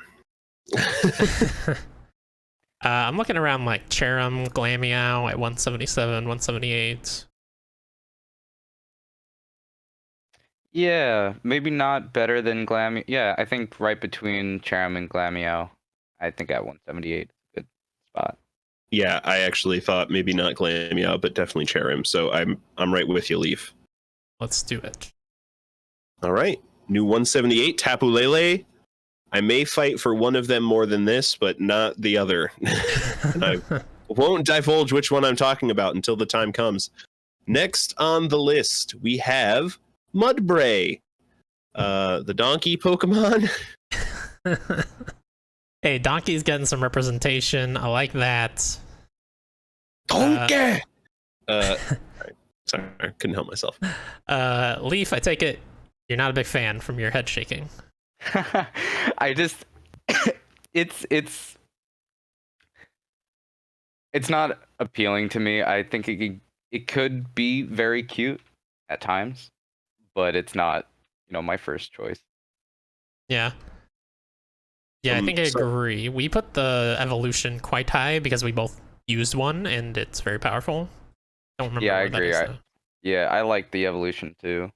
I'm looking around like Cherim, Glameow at 177, 178. Yeah, maybe not better than Glameow. Yeah, I think right between Cherim and Glameow. I think at 178, good spot. Yeah, I actually thought maybe not Glameow, but definitely Cherim. So I'm right with you, Leaf. Let's do it. All right, new 178 Tapulele. I may fight for one of them more than this, but not the other. I won't divulge which one I'm talking about until the time comes. Next on the list, we have Mudbray, the donkey Pokemon. Hey, Donkey's getting some representation. I like that. Donkey! Sorry, I couldn't help myself. Leaf, I take it you're not a big fan from your head shaking. I just it's not appealing to me. I think it could be very cute at times, but it's not, my first choice. Yeah, I think I agree. We put the evolution quite high because we both used one and it's very powerful. Don't remember. Yeah, I agree. I like the evolution too.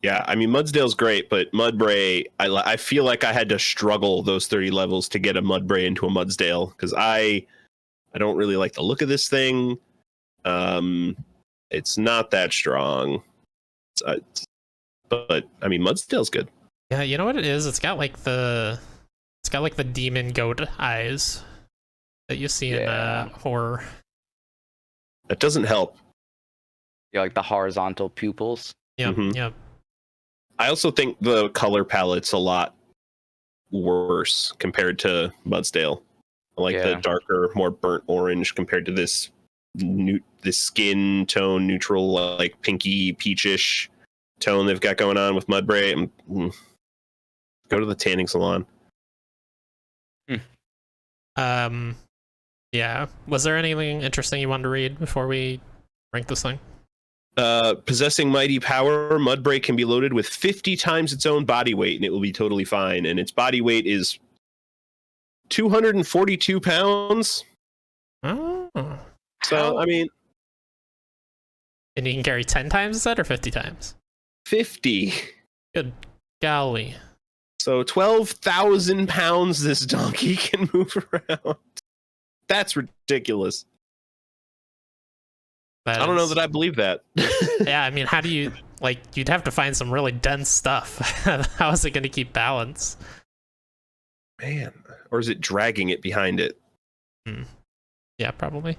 Yeah, I mean, Mudsdale's great, but Mudbray, I feel like I had to struggle those 30 levels to get a Mudbray into a Mudsdale, because I don't really like the look of this thing. It's not that strong. But I mean, Mudsdale's good. Yeah, you know what it is? It's got like the demon goat eyes that you see in horror. That doesn't help. Yeah, like the horizontal pupils. Yep, yep. I also think the color palette's a lot worse compared to Mudsdale. I like the darker, more burnt orange compared to this skin tone, neutral, like pinky peachish tone they've got going on with Mudbray. Go to the tanning salon. Yeah. Was there anything interesting you wanted to read before we rank this thing? Possessing mighty power, Mudbray can be loaded with 50 times its own body weight, and it will be totally fine. And its body weight is 242 pounds. Oh. So, I mean... And you can carry 10 times that or 50 times? 50. Good golly. So 12,000 pounds this donkey can move around. That's ridiculous. I don't know that I believe that. Yeah, I mean, how do you... Like, you'd have to find some really dense stuff. How is it going to keep balance? Man. Or is it dragging it behind it? Yeah, probably.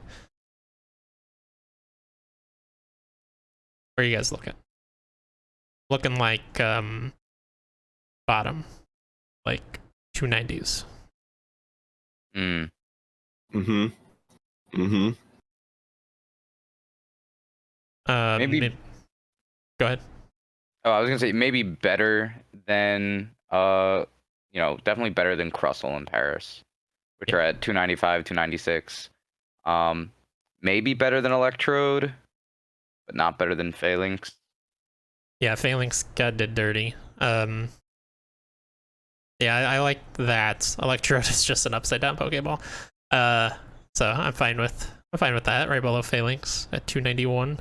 Where are you guys looking? Looking like, bottom. Like, 290s. Maybe... Go ahead. Oh, I was gonna say maybe better than definitely better than Crustle in Paris, which are at 295, 296. Maybe better than Electrode, but not better than Phalanx. Yeah, Phalanx got did dirty. Yeah, I like that. Electrode is just an upside down Pokeball. So I'm fine with that, right below Phalanx at 291.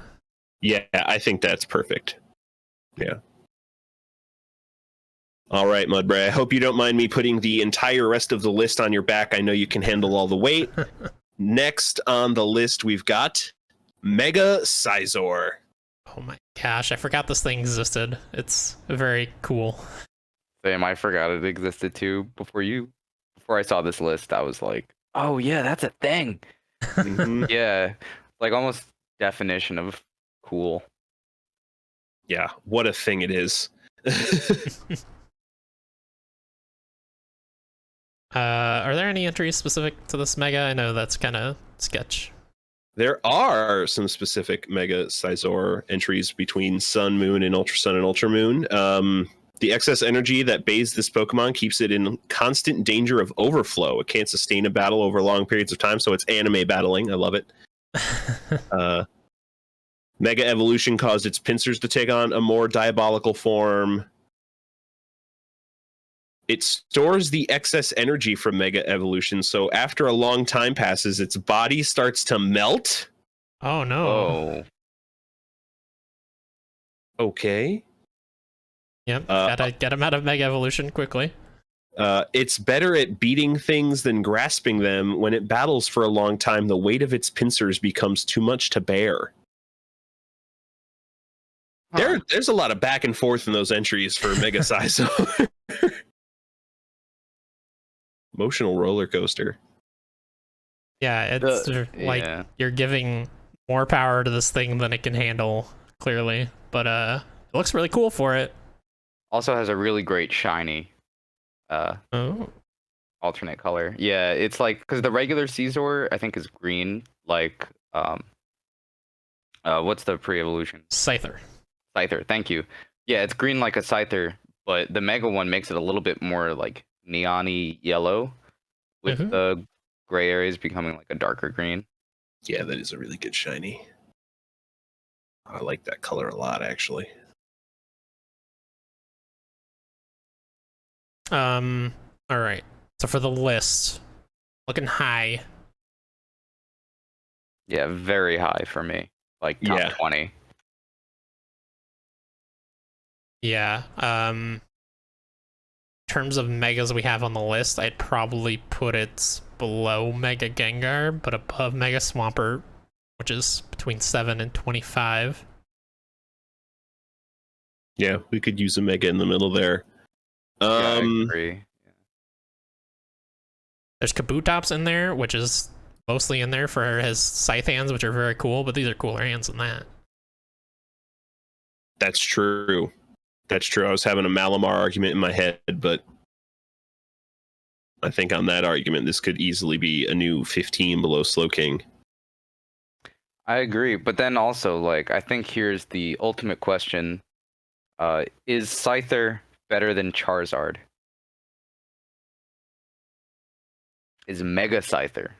Yeah, I think that's perfect. Yeah. All right, Mudbray. I hope you don't mind me putting the entire rest of the list on your back. I know you can handle all the weight. Next on the list, we've got Mega Scizor. Oh my gosh, I forgot this thing existed. It's very cool. Same, I forgot it existed too. Before I saw this list, I was like, oh yeah, that's a thing. Yeah, like almost definition of cool. Yeah, what a thing it is. Are there any entries specific to this Mega? I know that's kind of sketch. There are some specific Mega Scizor entries between Sun, Moon, and Ultra Sun and Ultra Moon. The excess energy that bathes this Pokemon keeps it in constant danger of overflow. It can't sustain a battle over long periods of time, so it's anime battling. I love it. Mega Evolution caused its pincers to take on a more diabolical form. It stores the excess energy from Mega Evolution, so after a long time passes, its body starts to melt. Oh, no. Oh. Okay. Yep, gotta get him out of Mega Evolution quickly. It's better at beating things than grasping them. When it battles for a long time, the weight of its pincers becomes too much to bear. There's a lot of back and forth in those entries for Mega Scizor. Emotional roller coaster. Yeah, it's you're giving more power to this thing than it can handle, clearly. But it looks really cool for it. Also has a really great shiny alternate color. Yeah, it's like, because the regular Scizor I think is green, like what's the pre-evolution? Scyther, thank you. Yeah, it's green like a Scyther, but the Mega one makes it a little bit more like neon-y yellow, with the gray areas becoming like a darker green. Yeah, that is a really good shiny. I like that color a lot, actually. All right. So for the list, looking high. Yeah, very high for me. Like top 20. Yeah. In terms of megas we have on the list, I'd probably put it below Mega Gengar, but above Mega Swampert, which is between 7 and 25. Yeah, we could use a Mega in the middle there. Yeah, I agree. There's Kabutops in there, which is mostly in there for his Scythe hands, which are very cool, but these are cooler hands than that. That's true. That's true. I was having a Malamar argument in my head, but I think on that argument, this could easily be a new 15 below Slowking. I agree, but then also, like, I think here's the ultimate question. Is Scyther better than Charizard? Is Mega Scyther...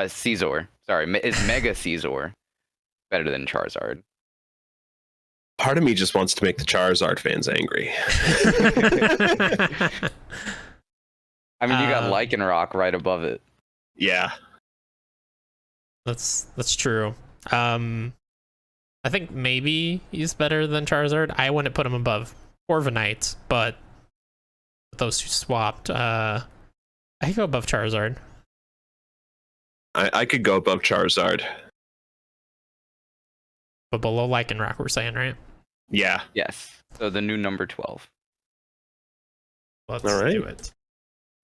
Caesar. Sorry, is Mega Caesar better than Charizard? Part of me just wants to make the Charizard fans angry. I mean, you got Lycanroc right above it. Yeah. That's true. I think maybe he's better than Charizard. I wouldn't put him above Corviknight, but those two swapped. I could go above Charizard. I could go above Charizard. But below Lycanroc, we're saying, right? Yeah. Yes. So the new number 12. Let's All right. do it.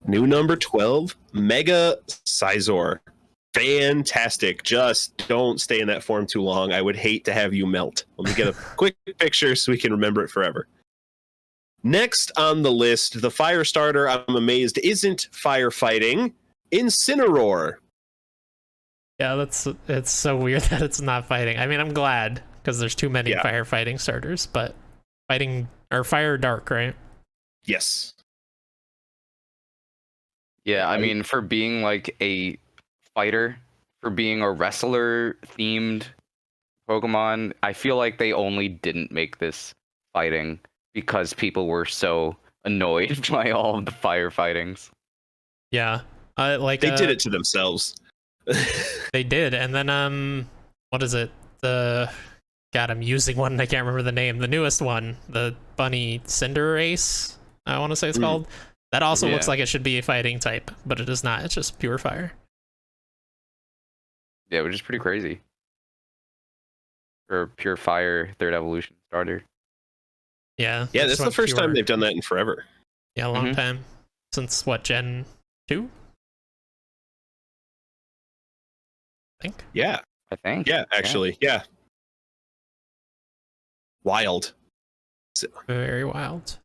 New number 12, Mega Scizor. Fantastic. Just don't stay in that form too long. I would hate to have you melt. Let me get a quick picture so we can remember it forever. Next on the list, the fire starter I'm amazed isn't firefighting, Incineroar. Yeah, it's so weird that it's not fighting. I mean, I'm glad because there's too many firefighting starters, but fighting or fire dark, right? Yes. Yeah, I mean, for being like a fighter, for being a wrestler themed Pokemon, I feel like they only didn't make this fighting because people were so annoyed by all of the firefightings. Yeah. Like they did it to themselves. They did, and then what is it? God, I'm using one. I can't remember the name. The newest one, the Bunny Cinderace, I want to say it's called. That also looks like it should be a fighting type, but it is not. It's just pure fire. Yeah, which is pretty crazy. For pure fire third evolution starter. Yeah. Yeah, that's the first time they've done that in forever. Yeah, a long time. Since what, Gen 2? I think. Yeah. I think. Yeah, actually. Yeah. Wild. Very wild.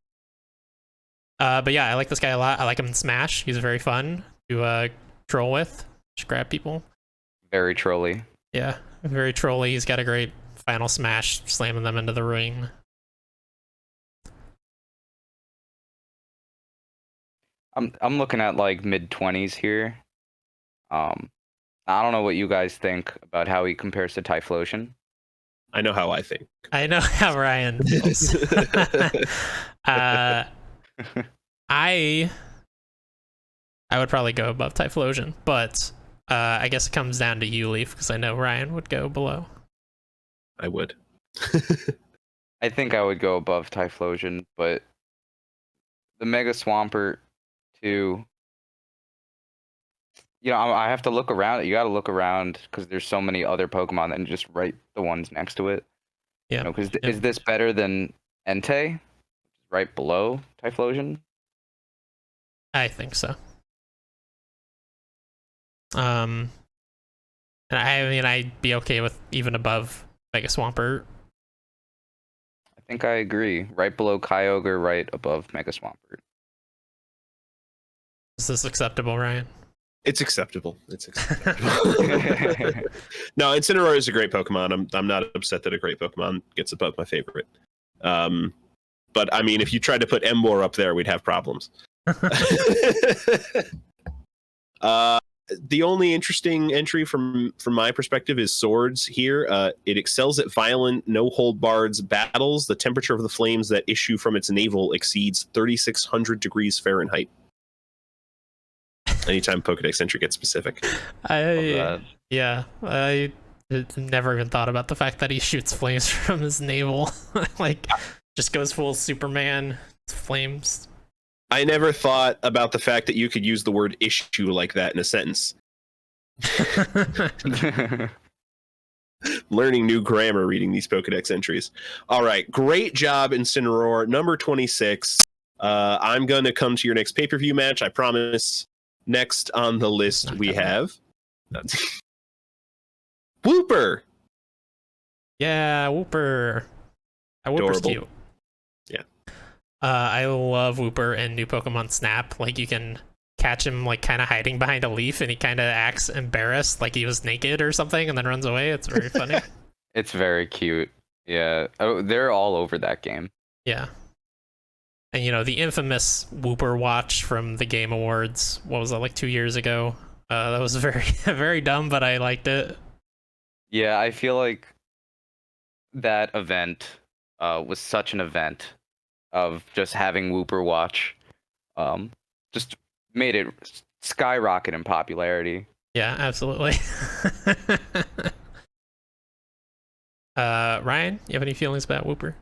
But yeah, I like this guy a lot. I like him in Smash. He's very fun to troll with. Just grab people. Very trolly. Yeah, very trolly. He's got a great final smash, slamming them into the ring. I'm looking at like mid-20s here. I don't know what you guys think about how he compares to Typhlosion. I know how I think. I know how Ryan feels. I would probably go above Typhlosion, but I guess it comes down to you, Leaf, because I know Ryan would go below. I would. I think I would go above Typhlosion, but the Mega Swampert too. You know, I have to look around. You got to look around because there's so many other Pokemon and just write the ones next to it. Yeah. You know, because is this better than Entei? Right below Typhlosion? I think so. And I mean, I'd be okay with even above Mega Swampert. I think I agree. Right below Kyogre, right above Mega Swampert. Is this acceptable, Ryan? It's acceptable. It's acceptable. No, Incineroar is a great Pokemon. I'm not upset that a great Pokemon gets above my favorite. But I mean, if you tried to put Emboar up there, we'd have problems. The only interesting entry from my perspective is Swords here. It excels at violent, no-hold-barred battles. The temperature of the flames that issue from its navel exceeds 3,600 degrees Fahrenheit. Anytime Pokedex entry gets specific. I never even thought about the fact that he shoots flames from his navel. Like, just goes full Superman, flames. I never thought about the fact that you could use the word issue like that in a sentence. Learning new grammar reading these Pokedex entries. All right, great job, Incineroar. Number 26. I'm going to come to your next pay-per-view match, I promise. Next on the list, we have... Wooper! Yeah, Wooper. Wooper's Adorable. cute. Yeah. I love Wooper in New Pokemon Snap. Like, you can catch him, like, kind of hiding behind a leaf, and he kind of acts embarrassed, like he was naked or something, and then runs away. It's very funny. It's very cute. Yeah. Oh, they're all over that game. Yeah. And, you know, the infamous Wooper watch from the Game Awards, what was that, like 2 years ago? That was very, very dumb, but I liked it. Yeah, I feel like that event was such an event of just having Wooper watch. Just made it skyrocket in popularity. Yeah, absolutely. Ryan, you have any feelings about Wooper?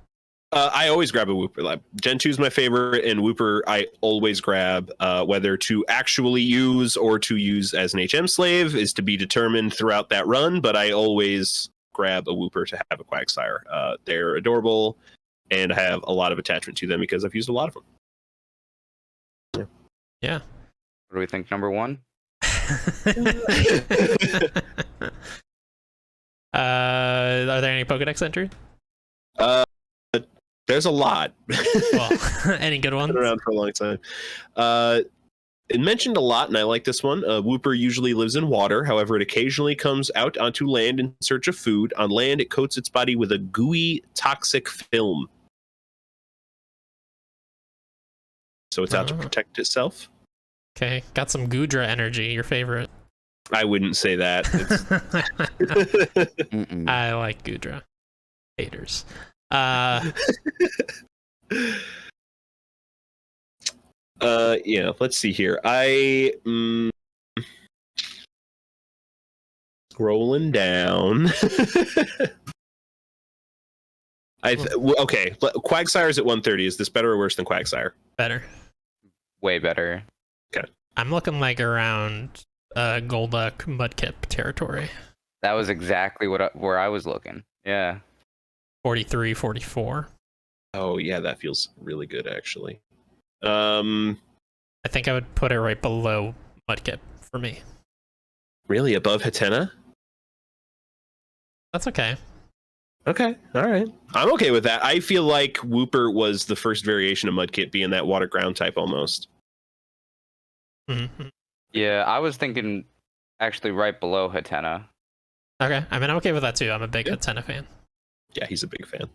I always grab a Wooper. Like, Gen 2 is my favorite, and Wooper I always grab, whether to actually use or to use as an HM slave is to be determined throughout that run, but I always grab a Wooper to have a Quagsire. They're adorable, and I have a lot of attachment to them because I've used a lot of them. Yeah. What do we think, number one? Are there any Pokedex entries? There's a lot. Well, any good ones? Been around for a long time. It mentioned a lot, and I like this one. Wooper usually lives in water. However, it occasionally comes out onto land in search of food. On land, it coats its body with a gooey, toxic film. So it's out to protect itself. Okay, got some Goodra energy, your favorite. I wouldn't say that. I like Goodra. Haters. Yeah, let's see here. Scrolling down. Okay, Quagsire's at 130. Is this better or worse than Quagsire? Better. Way better. Okay. I'm looking like around Golduck Mudkip territory. That was exactly where I was looking. Yeah. 43, 44. Oh yeah, that feels really good actually. I think I would put it right below Mudkip for me. Really, above Hatena? That's okay. Okay, all right. I'm okay with that. I feel like Wooper was the first variation of Mudkip, being that water ground type almost. Mm-hmm. Yeah, I was thinking actually right below Hatena. Okay, I mean, I'm okay with that too. I'm a big Hatena fan. Yeah, he's a big fan.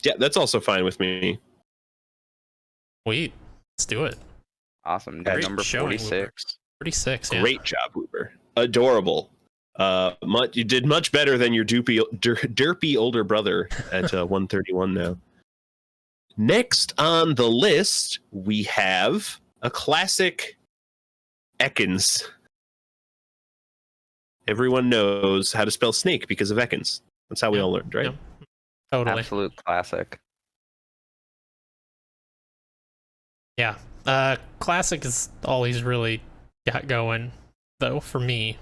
Yeah, that's also fine with me. Sweet. Let's do it. Awesome. Great Number showing, 46. 46, yeah. Great job, Wooper. Adorable. You did much better than your derpy older brother at 131 now. Next on the list, we have a classic Ekans. Everyone knows how to spell snake because of Ekans. That's how we all learned, right? Yep. Totally. Absolute classic. Yeah. Classic is all he's really got going, though, for me.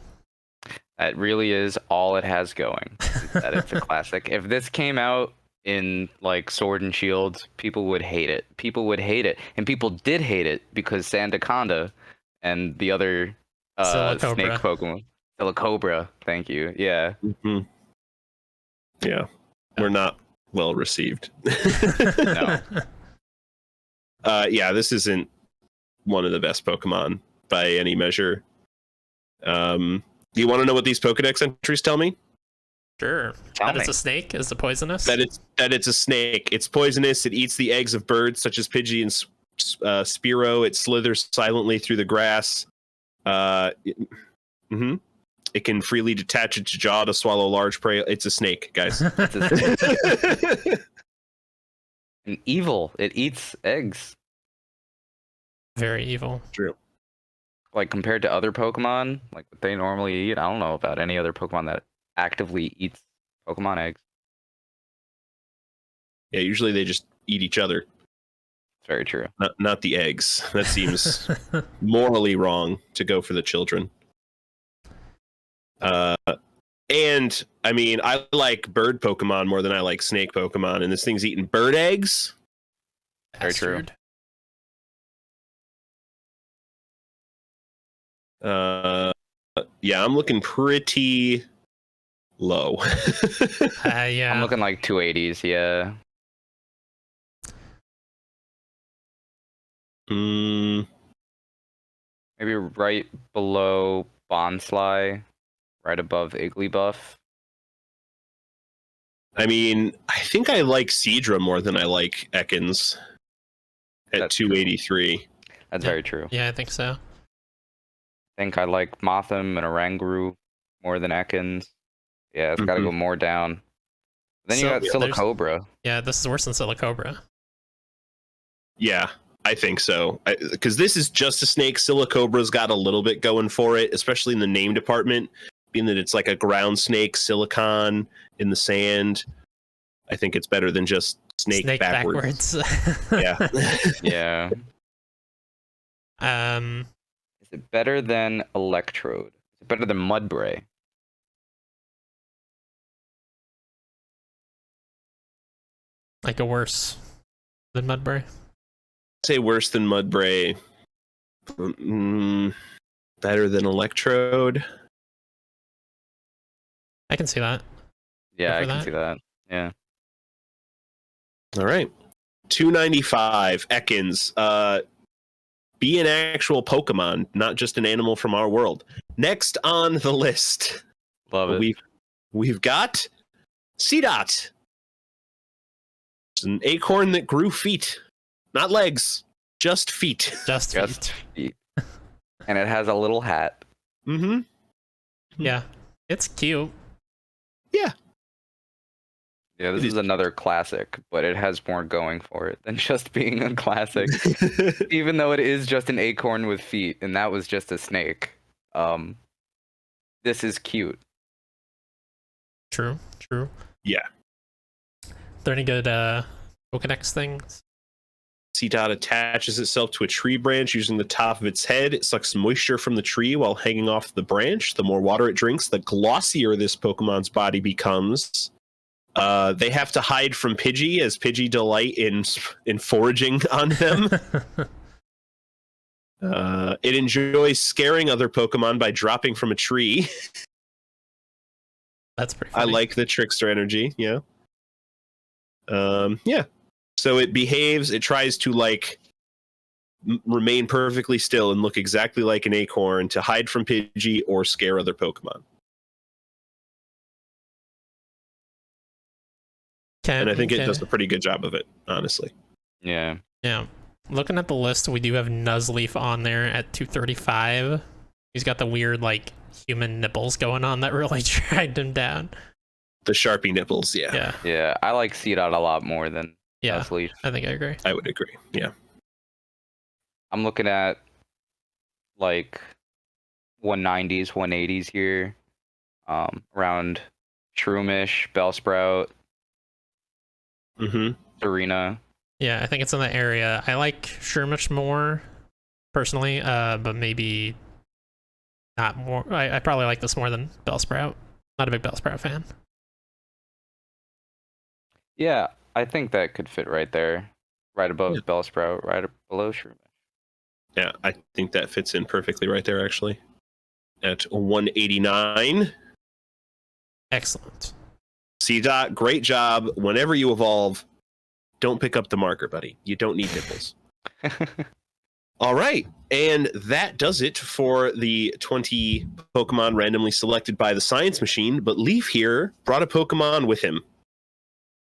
That really is all it has going. That it's a classic. If this came out in like Sword and Shield, people would hate it. People would hate it. And people did hate it because Sandaconda and the other snake Pokemon. Silicobra, thank you. Yeah. Mm-hmm. Yeah. We're not well received. No. Yeah, this isn't one of the best Pokemon by any measure. Do you want to know what these Pokedex entries tell me? Sure. It's a snake? Is it poisonous? That it's a snake. It's poisonous. It eats the eggs of birds such as Pidgey and Spearow. It slithers silently through the grass. It can freely detach its jaw to swallow large prey. It's a snake, guys. It's a snake. And evil. It eats eggs. Very evil. True. Like compared to other Pokemon, like what they normally eat, I don't know about any other Pokemon that actively eats Pokemon eggs. Yeah, usually they just eat each other. It's very true. Not the eggs. That seems morally wrong to go for the children. And I mean, I like bird Pokemon more than I like snake Pokemon, and this thing's eating bird eggs. Very true. Yeah, I'm looking pretty low. Yeah. I'm looking like 280s, yeah. Maybe right below Bonsly, right above Igglybuff. I mean, I think I like Seadra more than I like Ekans at That's 283. True. That's very true. Yeah, I think so. I think I like Mothim and Oranguru more than Ekans. Yeah, it's got to go more down. Then you got Silicobra. Yeah, this is worse than Silicobra. Yeah, I think so. Because this is just a snake. Silicobra's got a little bit going for it, especially in the name department, being that it's like a ground snake, silicon in the sand. I think it's better than just snake backwards. Yeah. Yeah. Is it better than Electrode? Is it better than Mudbray? Like a worse than Mudbray? Say worse than Mudbray. Better than Electrode. I can see that. Yeah, I can see that. Yeah. All right. 295 Ekans. Be an actual Pokemon, not just an animal from our world. Next on the list. Love it. We've got Seedot. It's an acorn that grew feet. Not legs, just feet. Just feet. And it has a little hat. Mm-hmm. Yeah. It's cute. Yeah. Yeah, this is another classic, but it has more going for it than just being a classic. Even though it is just an acorn with feet, and that was just a snake. This is cute. True. Yeah. Are there any good Pokedex things? Seedot attaches itself to a tree branch using the top of its head. It sucks moisture from the tree while hanging off the branch. The more water it drinks, the glossier this Pokemon's body becomes. They have to hide from Pidgey, as Pidgey delight in foraging on them. It enjoys scaring other Pokemon by dropping from a tree. That's pretty funny. I like the trickster energy, yeah. Yeah. So it behaves, it tries to like remain perfectly still and look exactly like an acorn to hide from Pidgey or scare other Pokemon. And I think it does a pretty good job of it, honestly. Yeah. Looking at the list, we do have Nuzleaf on there at 235. He's got the weird, like, human nipples going on that really dragged him down. The Sharpie nipples, yeah. Yeah, I like Seedot a lot more than Nuzleaf. I think I agree. I would agree, yeah. I'm looking at, like, 190s, 180s here. Around Shroomish, Bellsprout, Serena. Yeah, I think it's in the area. I like Shroomish more, personally, but maybe not more. I probably like this more than Bellsprout. Not a big Bellsprout fan. Yeah, I think that could fit right there. Right above Bellsprout, right below Shroomish. Yeah, I think that fits in perfectly right there, actually. At 189. Excellent. Seedot, great job. Whenever you evolve, don't pick up the marker, buddy. You don't need nipples. All right. And that does it for the 20 Pokemon randomly selected by the Science Machine. But Leaf here brought a Pokemon with him.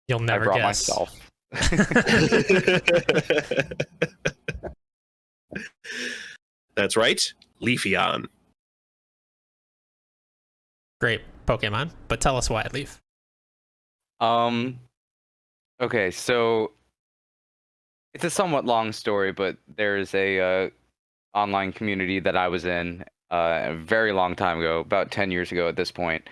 You'll never I brought guess. myself. That's right. Leafeon. Great Pokemon, but tell us why, Leaf. Okay, so it's a somewhat long story, but there's a online community that I was in a very long time ago, about 10 years ago at this point.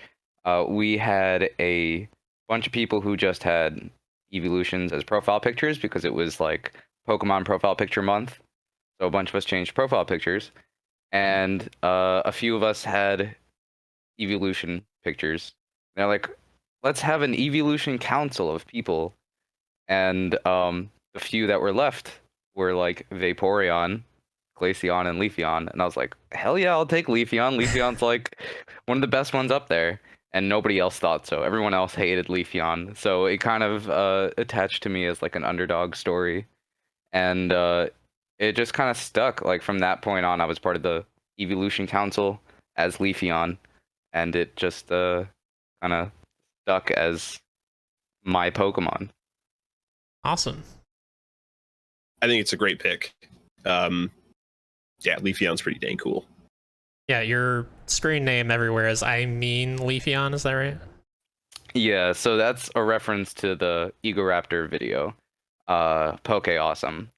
We had a bunch of people who just had evolutions as profile pictures because it was like Pokemon profile picture month. So a bunch of us changed profile pictures, and a few of us had evolution pictures They're like, let's have an evolution council of people, and the few that were left were like Vaporeon, Glaceon, and Leafeon, and I was like, hell yeah, I'll take Leafeon. Leafeon's like one of the best ones up there, and nobody else thought so. Everyone else hated Leafeon, so it kind of attached to me as like an underdog story, and it just kind of stuck. Like from that point on, I was part of the Evolution Council as Leafeon, and it just kind of stuck as my Pokemon. Awesome. I think it's a great pick. Yeah, Leafeon's pretty dang cool. Yeah, your screen name everywhere is I mean Leafeon, is that right? Yeah, so that's a reference to the Egoraptor video, Poke Awesome,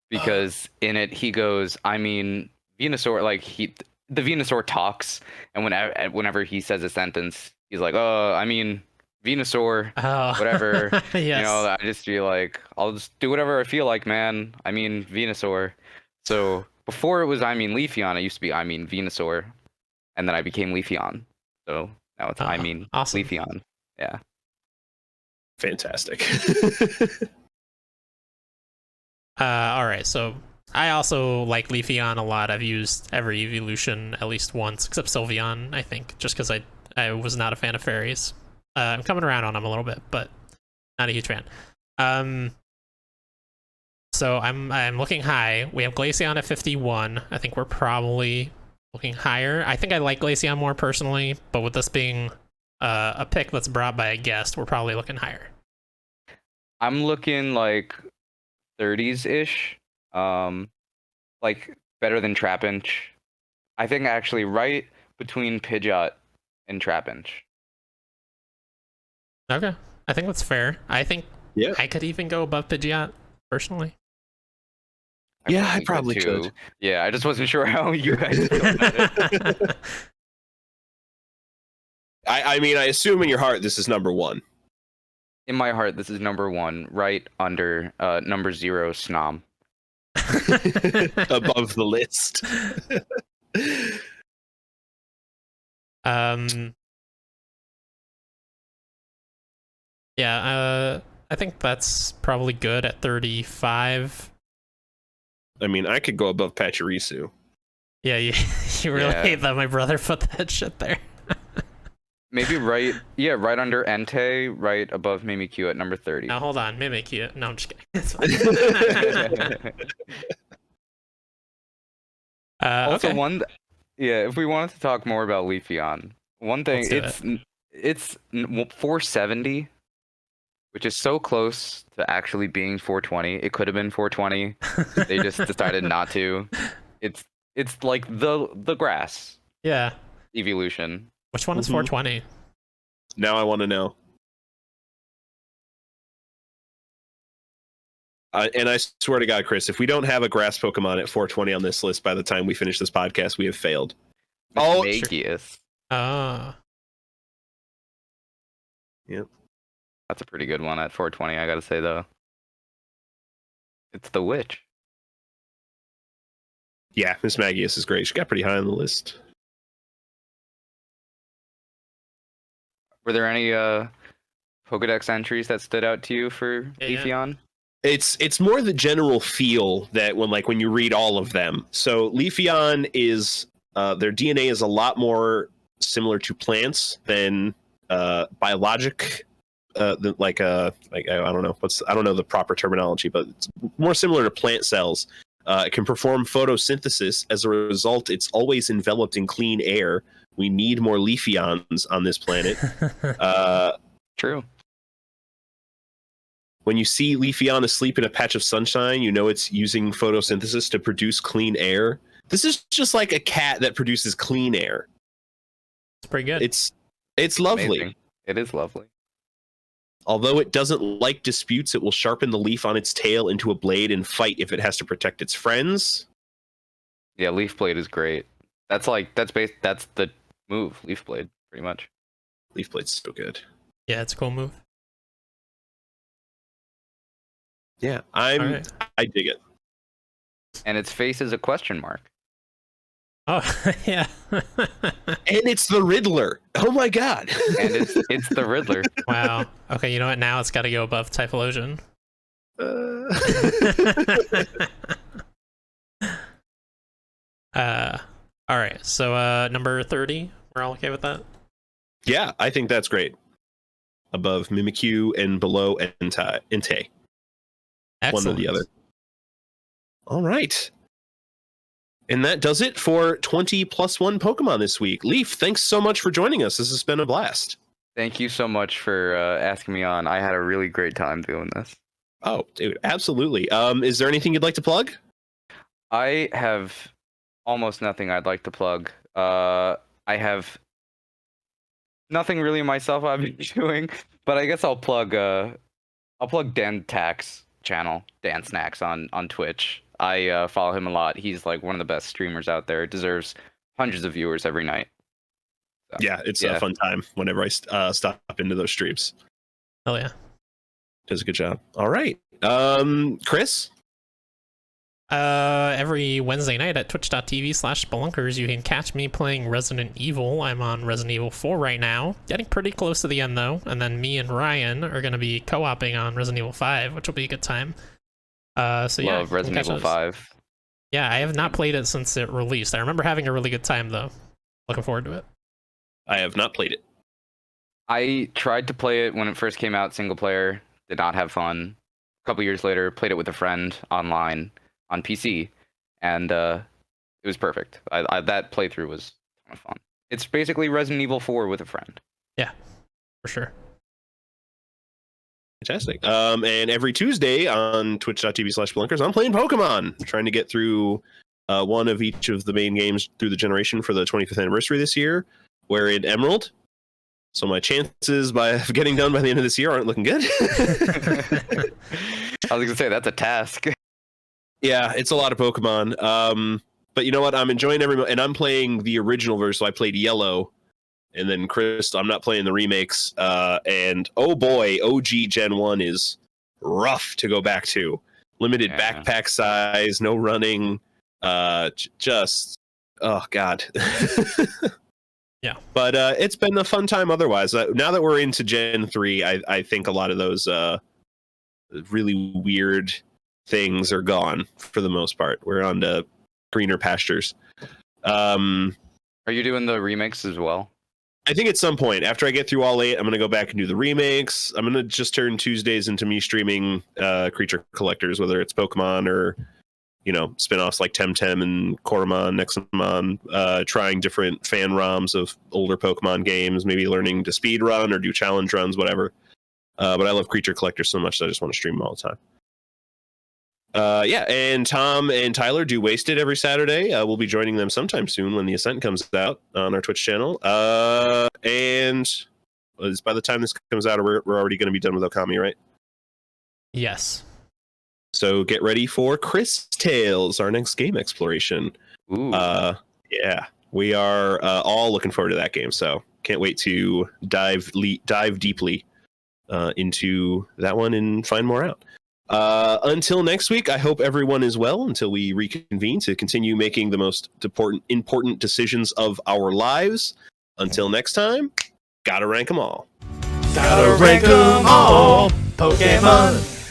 because in it he goes, I mean Venusaur, like the Venusaur talks, and whenever he says a sentence, he's like, I mean Venusaur, Oh. whatever. Yes. You know, I just feel like I'll just do whatever I feel like, man. I mean Venusaur. So before it was I mean Leafeon, it used to be I mean Venusaur, and then I became Leafeon. So now it's I mean awesome. Leafeon. Yeah. Fantastic. All right, so I also like Leafeon a lot. I've used every evolution at least once, except Sylveon, I think, just because I was not a fan of fairies. I'm coming around on them a little bit, but not a huge fan. So I'm looking high. We have Glaceon at 51. I think we're probably looking higher. I think I like Glaceon more personally, but with this being a pick that's brought by a guest, we're probably looking higher. I'm looking like 30s-ish. Like better than Trapinch. I think actually right between Pidgeot and Trapinch. Okay. I think that's fair. I think I could even go above Pidgeot, personally. I probably could. Yeah, I just wasn't sure how you guys feel about it. I mean, I assume in your heart this is number one. In my heart, this is number one, right under number 0, Snom. Above the list. Yeah, I think that's probably good at 35. I mean, I could go above Pachirisu. Yeah, you really hate that my brother put that shit there. Maybe right under Entei, right above Mimikyu at number 30. Now hold on, Mimikyu. No, I'm just kidding. It's fine. Also, okay. if we wanted to talk more about Leafeon, one thing, it's 470, which is so close to actually being 420. It could have been 420. They just decided not to. It's like the grass. Yeah. Evolution. Which one is 420? Now I want to know. And I swear to God, Chris, if we don't have a grass Pokemon at 420 on this list by the time we finish this podcast, we have failed. Magius. Oh. Yep. That's a pretty good one at 420, I gotta say, though. It's the witch. Yeah, Miss Magius is great. She got pretty high on the list. Were there any Pokedex entries that stood out to you for Leafeon? It's more the general feel that when you read all of them. So Leafeon is their DNA is a lot more similar to plants than biologic. I don't know I don't know the proper terminology, but it's more similar to plant cells. It can perform photosynthesis. As a result, it's always enveloped in clean air. We need more Leafeons on this planet. True. When you see Leafeon asleep in a patch of sunshine, you know it's using photosynthesis to produce clean air. This is just like a cat that produces clean air. It's pretty good. It's lovely. Amazing. It is lovely. Although it doesn't like disputes, it will sharpen the leaf on its tail into a blade and fight if it has to protect its friends. Yeah, Leaf Blade is great. That's the move, Leaf Blade, pretty much. Leaf Blade's so good. Yeah, it's a cool move. Yeah, I dig it. And its face is a question mark. Oh, yeah. And it's the Riddler. Oh my god. And it's the Riddler. Wow. Okay, you know what? Now it's got to go above Typhlosion. All right. So number 30. We're all okay with that? Yeah, I think that's great. Above Mimikyu and below Entei. One or the other. All right. And that does it for 20 plus 1 Pokemon this week. Leaf, thanks so much for joining us. This has been a blast. Thank you so much for asking me on. I had a really great time doing this. Oh, dude, absolutely. Is there anything you'd like to plug? I have almost nothing I'd like to plug. I have nothing really myself I've been doing, but I guess I'll plug Dan Tack's channel, Dan Snacks on Twitch. I follow him a lot. He's like one of the best streamers out there. Deserves hundreds of viewers every night. So, yeah, it's a fun time whenever I stop into those streams. Oh yeah, does a good job. All right, Chris. Every Wednesday night at twitch.tv/spelunkers, you can catch me playing Resident Evil. I'm on Resident Evil 4 right now. Getting pretty close to the end, though. And then me and Ryan are going to be co-oping on Resident Evil 5, which will be a good time. So yeah. Love Resident Evil 5. Yeah, I have not played it since it released. I remember having a really good time, though. Looking forward to it. I have not played it. I tried to play it when it first came out, single player. Did not have fun. A couple years later, played it with a friend online on PC, and it was perfect. That playthrough was a ton of fun. It's basically Resident Evil 4 with a friend. Yeah, for sure. Fantastic. And every Tuesday on twitch.tv/spelunkers, I'm playing Pokemon, trying to get through one of each of the main games through the generation for the 25th anniversary this year. We're in Emerald, so my chances of getting done by the end of this year aren't looking good. I was gonna say that's a task. Yeah, it's a lot of Pokemon. But you know what? I'm enjoying and I'm playing the original version, so I played Yellow. And then Crystal, I'm not playing the remakes. And oh boy, OG Gen 1 is rough to go back to. Limited backpack size, no running. Just, oh God. Yeah. But it's been a fun time otherwise. Now that we're into Gen 3, I think a lot of those really weird things are gone for the most part. We're on to greener pastures. Are you doing the remakes as well? I think at some point after I get through all 8, I'm going to go back and do the remakes. I'm going to just turn Tuesdays into me streaming creature collectors, whether it's Pokemon or, spin-offs like Temtem and Koromon, Nexomon, trying different fan ROMs of older Pokemon games, maybe learning to speed run or do challenge runs, whatever. But I love creature collectors so much that I just want to stream them all the time. And Tom and Tyler do Wasted every Saturday. We'll be joining them sometime soon when the Ascent comes out on our Twitch channel. And by the time this comes out, we're already going to be done with Okami, right? Yes. So get ready for Chris Tales, our next game exploration. Ooh. Yeah, we are all looking forward to that game. So can't wait to dive deeply into that one and find more out. Until next week, I hope everyone is well until we reconvene to continue making the most important decisions of our lives. Until next time, gotta rank 'em all. Gotta rank 'em all, Pokemon.